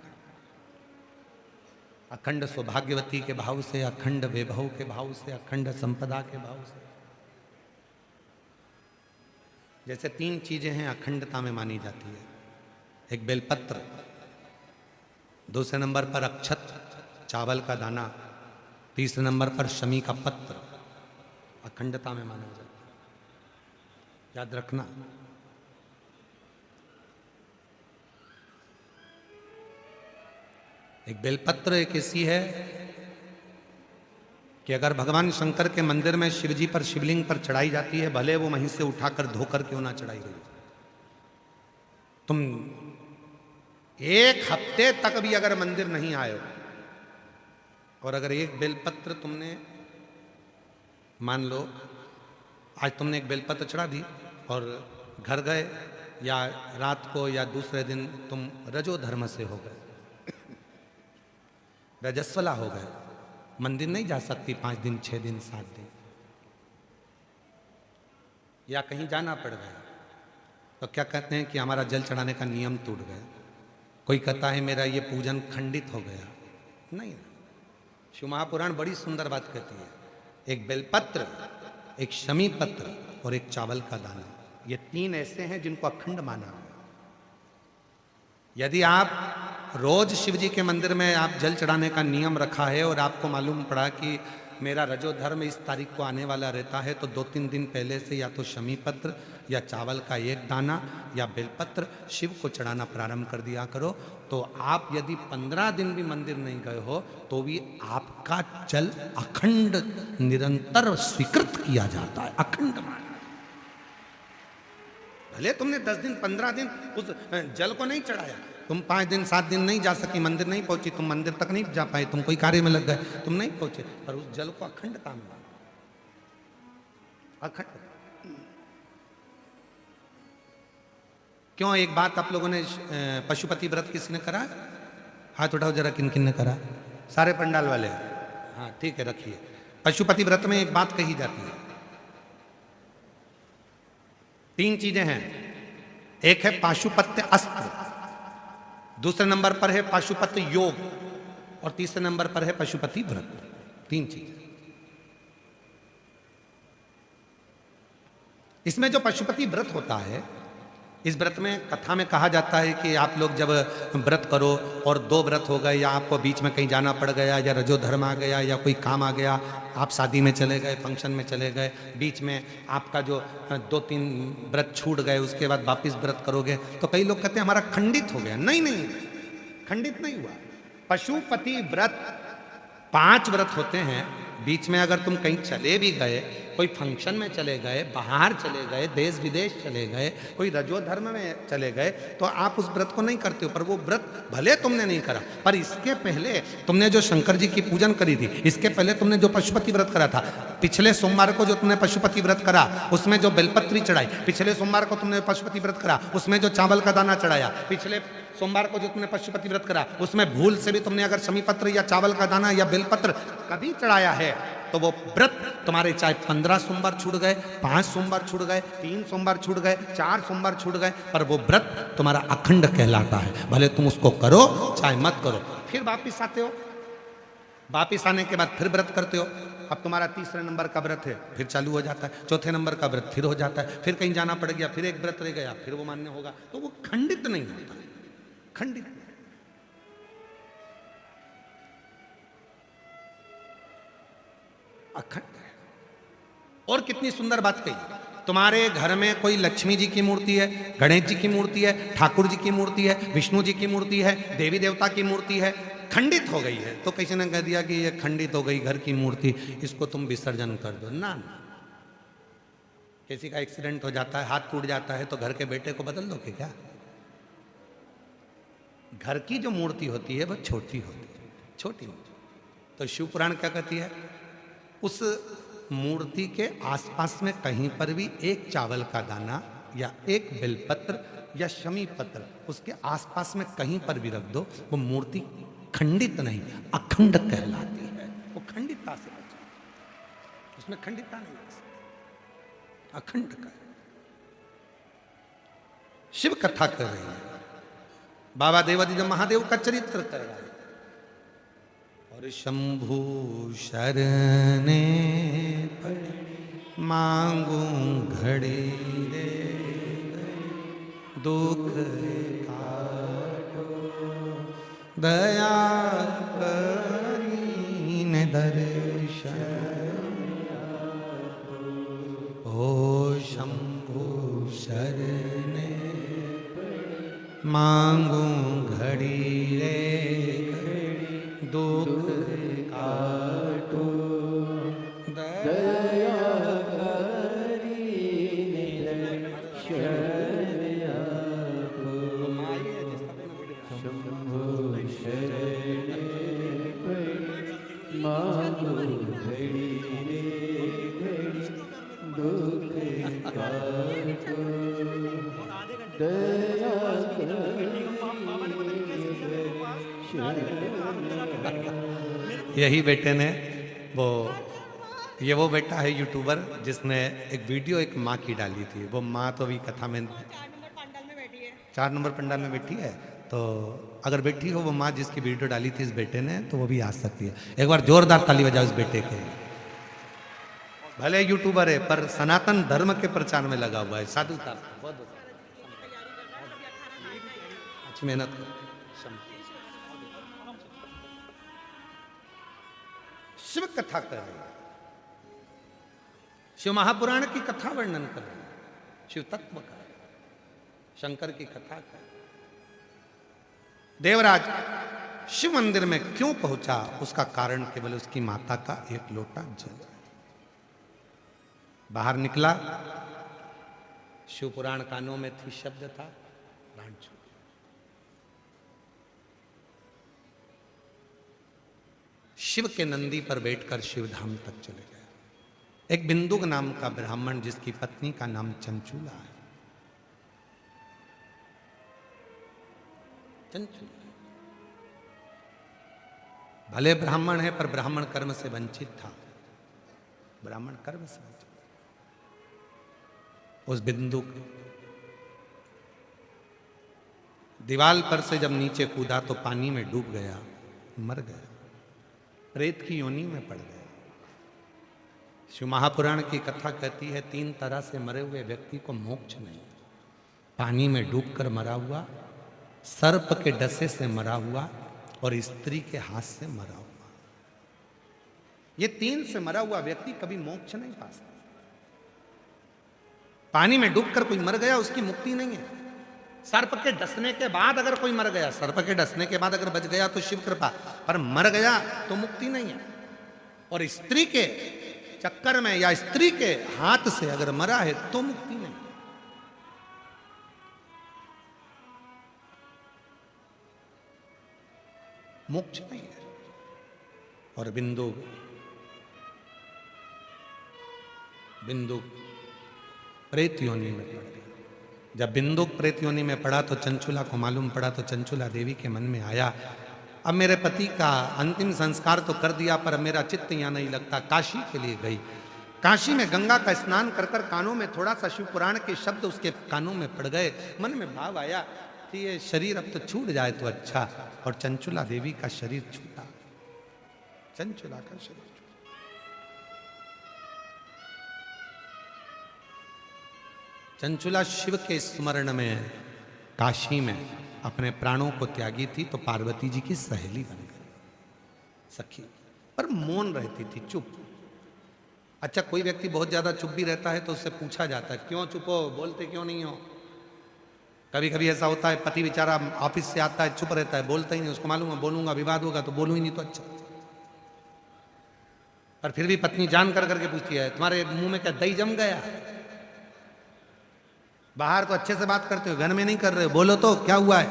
अखंड सौभाग्यवती के भाव से, अखंड वैभव के भाव से, अखंड संपदा के भाव से। जैसे 3 चीजें हैं अखंडता में मानी जाती है। एक बेलपत्र, दूसरे नंबर पर अक्षत चावल का दाना, तीसरे नंबर पर शमी का पत्र अखंडता में माना जाता है। याद रखना। एक बेलपत्र एक ऐसी है कि अगर भगवान शंकर के मंदिर में शिवजी पर शिवलिंग पर चढ़ाई जाती है, भले वो वहीं से उठाकर धोकर क्यों ना चढ़ाई गई, तुम 1 हफ्ते तक भी अगर मंदिर नहीं आए हो और अगर एक बेलपत्र तुमने, मान लो आज तुमने एक बेलपत्र चढ़ा दी और घर गए, या रात को या दूसरे दिन तुम रजो धर्म से हो गए, रजस्वला हो गए, मंदिर नहीं जा सकती 5 दिन 6 दिन 7 दिन, या कहीं जाना पड़ गया, तो क्या कहते हैं कि हमारा जल चढ़ाने का नियम टूट गया। कोई कहता है मेरा ये पूजन खंडित हो गया। नहीं, शिव महापुराण बड़ी सुंदर बात कहती है। एक बेलपत्र, एक शमी पत्र और एक चावल का दाना, ये 3 ऐसे हैं जिनको अखंड माना। यदि आप रोज शिव जी के मंदिर में आप जल चढ़ाने का नियम रखा है और आपको मालूम पड़ा कि मेरा रजो धर्म इस तारीख को आने वाला रहता है, तो 2-3 दिन पहले से या तो शमी पत्र या चावल का एक दाना या बेलपत्र शिव को चढ़ाना प्रारंभ कर दिया करो। तो आप यदि 15 दिन भी मंदिर नहीं गए हो तो भी आपका जल अखंड निरंतर स्वीकृत किया जाता है। अखंड मान, भले तुमने 10 दिन 15 दिन उस जल को नहीं चढ़ाया, तुम 5 दिन 7 दिन नहीं जा सकी, मंदिर नहीं पहुंची, तुम मंदिर तक नहीं जा पाए, तुम कोई कार्य में लग गए, तुम नहीं पहुंचे, पर उस जल को अखंडता में मानो। अखंड क्यों? एक बात आप लोगों ने, पशुपति व्रत किसी ने करा? हाथ उठाओ जरा, किन किन ने करा? सारे पंडाल वाले? हाँ ठीक है, रखिए। पशुपति व्रत में एक बात कही जाती है, 3 चीजें हैं। एक है पाशुपत्य अस्त्र, दूसरे नंबर पर है पाशुपत्य योग और तीसरे नंबर पर है पशुपति व्रत। 3 चीज। इसमें जो पशुपति व्रत होता है, इस व्रत में कथा में कहा जाता है कि आप लोग जब व्रत करो और 2 व्रत हो गए, या आपको बीच में कहीं जाना पड़ गया, या रजो धर्म आ गया, या कोई काम आ गया, आप शादी में चले गए, फंक्शन में चले गए, बीच में आपका जो 2-3 व्रत छूट गए, उसके बाद वापस व्रत करोगे, तो कई लोग कहते हैं हमारा खंडित हो गया। नहीं नहीं, खंडित नहीं हुआ। पशुपति व्रत 5 व्रत होते हैं। बीच में अगर तुम कहीं चले भी गए, कोई फंक्शन में चले गए, बाहर चले गए, देश विदेश चले गए, कोई रजो धर्म में चले गए, तो आप उस व्रत को नहीं करते हो। पर वो व्रत भले तुमने नहीं करा, पर इसके पहले तुमने जो शंकर जी की पूजन करी थी, इसके पहले तुमने जो पशुपति व्रत करा था, पिछले सोमवार को जो तुमने पशुपति व्रत करा उसमें जो बेलपत्री चढ़ाई, पिछले सोमवार को तुमने पशुपति व्रत करा उसमें जो चावल का दाना चढ़ाया, पिछले सोमवार को जो तुमने पशुपति व्रत करा उसमें भूल से भी तुमने अगर शमी पत्र या चावल का दाना या बेलपत्र कभी चढ़ाया है, तो वो व्रत तुम्हारे चाहे 15 सोमवार छूट गए, 5 सोमवार छूट गए, 3 सोमवार छूट गए, 4 सोमवार छूट गए, पर वो व्रत तुम्हारा अखंड कहलाता है। भले तुम उसको करो चाहे मत करो। फिर वापिस आते हो, वापिस आने के बाद फिर व्रत करते हो। अब तुम्हारा 3रे नंबर का व्रत है, फिर चालू हो जाता है, 4थे नंबर का व्रत फिर हो जाता है, फिर कहीं जाना पड़ गया, फिर एक व्रत रह गया, फिर वो मान्य होगा। तो वो खंडित नहीं होता, खंडित। अखंड। और कितनी सुंदर बात कही, तुम्हारे घर में कोई लक्ष्मी जी की मूर्ति है, गणेश जी की मूर्ति है, ठाकुर जी की मूर्ति है, विष्णु जी की मूर्ति है, देवी देवता की मूर्ति है, खंडित हो गई है, तो किसी ने कह दिया कि ये खंडित हो गई घर की मूर्ति, इसको तुम विसर्जन कर दो। ना, किसी का एक्सीडेंट हो जाता है, हाथ टूट जाता है, तो घर के बेटे को बदल दोगे क्या? घर की जो मूर्ति होती है वो छोटी होती है, छोटी मूर्ति। तो शिव पुराण क्या कहती है, उस मूर्ति के आसपास में कहीं पर भी एक चावल का दाना या एक बेलपत्र या शमी पत्र उसके आसपास में कहीं पर भी रख दो, वो मूर्ति खंडित नहीं, अखंड कहलाती है। वो खंडितता से बचे, उसमें खंडितता नहीं है, अखंड का। शिव कथा कर रही है, बाबा देवादिदेव महादेव का चरित्र कर रहा है। और शंभु शरणे मांगू घड़ी रे दुख काटो, दया करीन दर्शन। ओ शंभु शरणे मांगू घड़ी रे दुख काटो, दया यही बेटे ने वो बेटा है यूट्यूबर जिसने एक वीडियो एक माँ की डाली थी। वो माँ तो अभी कथा में 4 नंबर पंडाल में बैठी है। तो अगर बैठी हो वो माँ जिसकी वीडियो डाली थी इस बेटे ने, तो वो भी आ सकती है। एक बार जोरदार ताली बजाओ इस बेटे के। भले यूट्यूबर है पर सनातन धर्म के प्रचार में लगा हुआ है। साधु था, बहुत अच्छी मेहनत कर। शिव कथा कर रहे हैं, शिव महापुराण की कथा वर्णन कर रहे हैं, शिव तत्व का, शंकर की कथा का। देवराज शिव मंदिर में क्यों पहुंचा उसका कारण केवल उसकी माता का एक लोटा जल। बाहर निकला, शिव पुराण कानों में थी, शब्द था, प्राण छूट। शिव के नंदी पर बैठकर शिव धाम तक चले गए। एक बिंदुक नाम का ब्राह्मण जिसकी पत्नी का नाम चंचूला है, चंचूला भले ब्राह्मण है पर ब्राह्मण कर्म से वंचित था, ब्राह्मण कर्म से वंचित। उस बिंदुक दीवाल पर से जब नीचे कूदा तो पानी में डूब गया, मर गया, प्रेत की योनि में पड़ गया। शिव महापुराण की कथा कहती है 3 तरह से मरे हुए व्यक्ति को मोक्ष नहीं। पानी में डूबकर मरा हुआ, सर्प के डसे से मरा हुआ और स्त्री के हाथ से मरा हुआ। ये 3 से मरा हुआ व्यक्ति कभी मोक्ष नहीं पा सकता। पानी में डूबकर कोई मर गया उसकी मुक्ति नहीं है। सर्प के डसने के बाद अगर कोई मर गया, सर्प के डसने के बाद अगर बच गया तो शिव कृपा, पर मर गया तो मुक्ति नहीं है। और स्त्री के चक्कर में या स्त्री के हाथ से अगर मरा है तो मुक्ति नहीं। मोक्ष नहीं है। और बिंदु प्रेत योनि में पड़ गया। जब बिंदुक प्रेत योनि में पड़ा तो चंचुला को मालूम पड़ा, तो चंचुला देवी के मन में आया, अब मेरे पति का अंतिम संस्कार तो कर दिया पर मेरा चित्त यहाँ नहीं लगता। काशी के लिए गई। काशी में गंगा का स्नान कर कर कानों में थोड़ा सा शिव पुराण के शब्द उसके कानों में पड़ गए। मन में भाव आया कि ये शरीर अब तो छूट जाए तो अच्छा। और चंचुला देवी का शरीर छूटा, चंचुला का शरीर। चंचुला शिव के स्मरण में काशी में अपने प्राणों को त्यागी थी तो पार्वती जी की सहेली बन गई, सखी, पर मौन रहती थी, चुप। अच्छा, कोई व्यक्ति बहुत ज्यादा चुप भी रहता है तो उससे पूछा जाता है क्यों चुप हो, बोलते क्यों नहीं हो। कभी कभी ऐसा होता है पति बेचारा ऑफिस से आता है, चुप रहता है, बोलता ही नहीं, उसको मालूम है बोलूंगा विवाद होगा तो बोलूं ही नहीं तो अच्छा। पर फिर भी पत्नी जान कर करके पूछती है तुम्हारे मुंह में क्या दही जम गया। बाहर तो अच्छे से बात करते हो, घर में नहीं कर रहे हो, बोलो तो क्या हुआ है।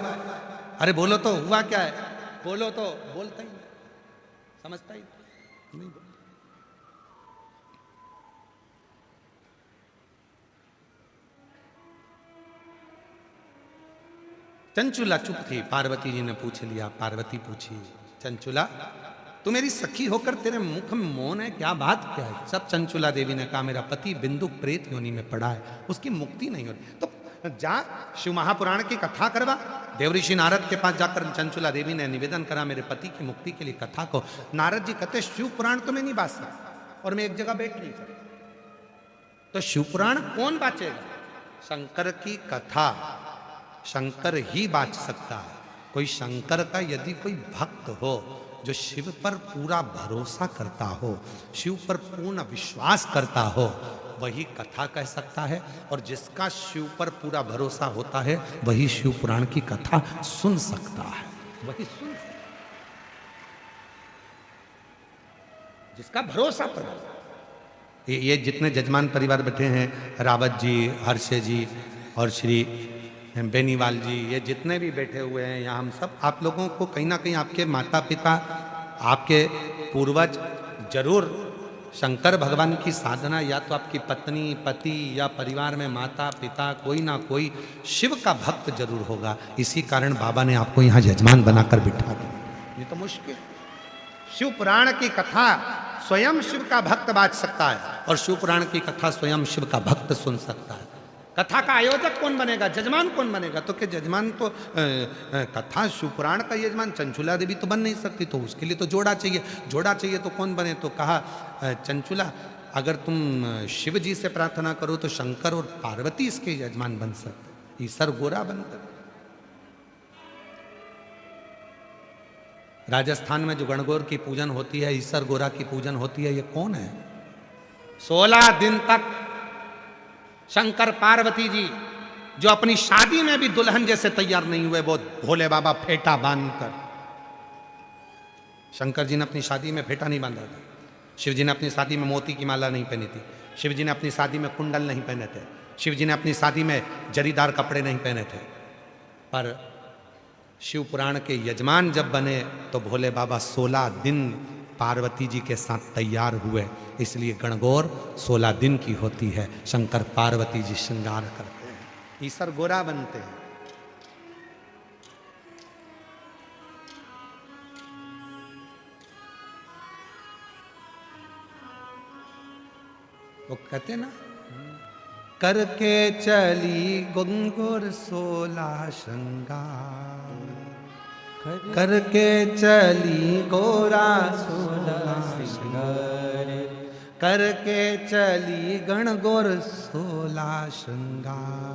अरे बोलो तो हुआ क्या है, बोलो तो, बोलता ही नहीं, समझता ही नहीं। चंचुला चुप थी। पार्वती जी ने पूछ लिया। पार्वती पूछी, चंचुला तू मेरी सखी होकर तेरे मुख में मौन है, क्या बात क्या है। सब चंचुला देवी ने कहा मेरा पति बिंदु प्रेत योनि में पड़ा है, उसकी मुक्ति नहीं हो रही। तो जा शिव महापुराण की कथा करवा। देवऋषि नारद के पास जाकर चंचुला देवी ने निवेदन करा मेरे पति की मुक्ति के लिए कथा को। नारद जी कहते शिव पुराण तो मैं नहीं बांट सकता और मैं एक जगह बैठ नहीं सकता, तो शिव पुराण कौन बांचेगा? शंकर की कथा शंकर ही बांच सकता है। कोई शंकर का यदि कोई भक्त हो जो शिव पर पूरा भरोसा करता हो, शिव पर पूर्ण विश्वास करता हो, वही कथा कह सकता है। और जिसका शिव पर पूरा भरोसा होता है वही शिव पुराण की कथा सुन सकता है, वही सुन सकता है। जिसका भरोसा पर ये जितने जजमान परिवार बैठे हैं, रावत जी, हर्षे जी और श्री बेनीवाल जी, ये जितने भी बैठे हुए हैं यहाँ, हम सब आप लोगों को कहीं ना कहीं आपके माता पिता, आपके पूर्वज जरूर शंकर भगवान की साधना, या तो आपकी पत्नी, पति या परिवार में माता पिता कोई ना कोई शिव का भक्त जरूर होगा। इसी कारण बाबा ने आपको यहाँ यजमान बनाकर बिठा दिया। ये तो मुश्किल। शिव पुराण की कथा स्वयं शिव का भक्त बांच सकता है और शिव पुराण की कथा स्वयं शिव का भक्त सुन सकता है। कथा का आयोजक कौन बनेगा? जजमान कौन बनेगा? तो कि जजमान तो कथा शिव पुराण का यजमान चंचुला देवी तो बन नहीं सकती, तो उसके लिए तो जोड़ा चाहिए। जोड़ा चाहिए तो कौन बने? तो कहा चंचुला अगर तुम शिव जी से प्रार्थना करो तो शंकर और पार्वती इसके यजमान बन सकते, ईसर गोरा बनकर। राजस्थान में जो गणगौर की पूजन होती है, ईसर गोरा की पूजन होती है, ये कौन है? 16 दिन तक शंकर पार्वती जी जो अपनी शादी में भी दुल्हन जैसे तैयार नहीं हुए, वो भोले बाबा फेटा बांधकर। शंकर जी ने अपनी शादी में फेटा नहीं बांधा था, शिव जी ने अपनी शादी में मोती की माला नहीं पहनी थी, शिव जी ने अपनी शादी में कुंडल नहीं पहने थे, शिव जी ने अपनी शादी में जरीदार कपड़े नहीं पहने थे। पर शिव पुराण के यजमान जब बने तो भोले बाबा 16 दिन पार्वती जी के साथ तैयार हुए, इसलिए गणगौर 16 दिन की होती है। शंकर पार्वती जी श्रृंगार करते हैं, ईसर गोरा बनते हैं। वो कहते ना, करके चली गंगोर 16 श्रृंगार, करके चली गोरा 16 श्रृंगार, करके चली गणगौर 16 श्रृंगार।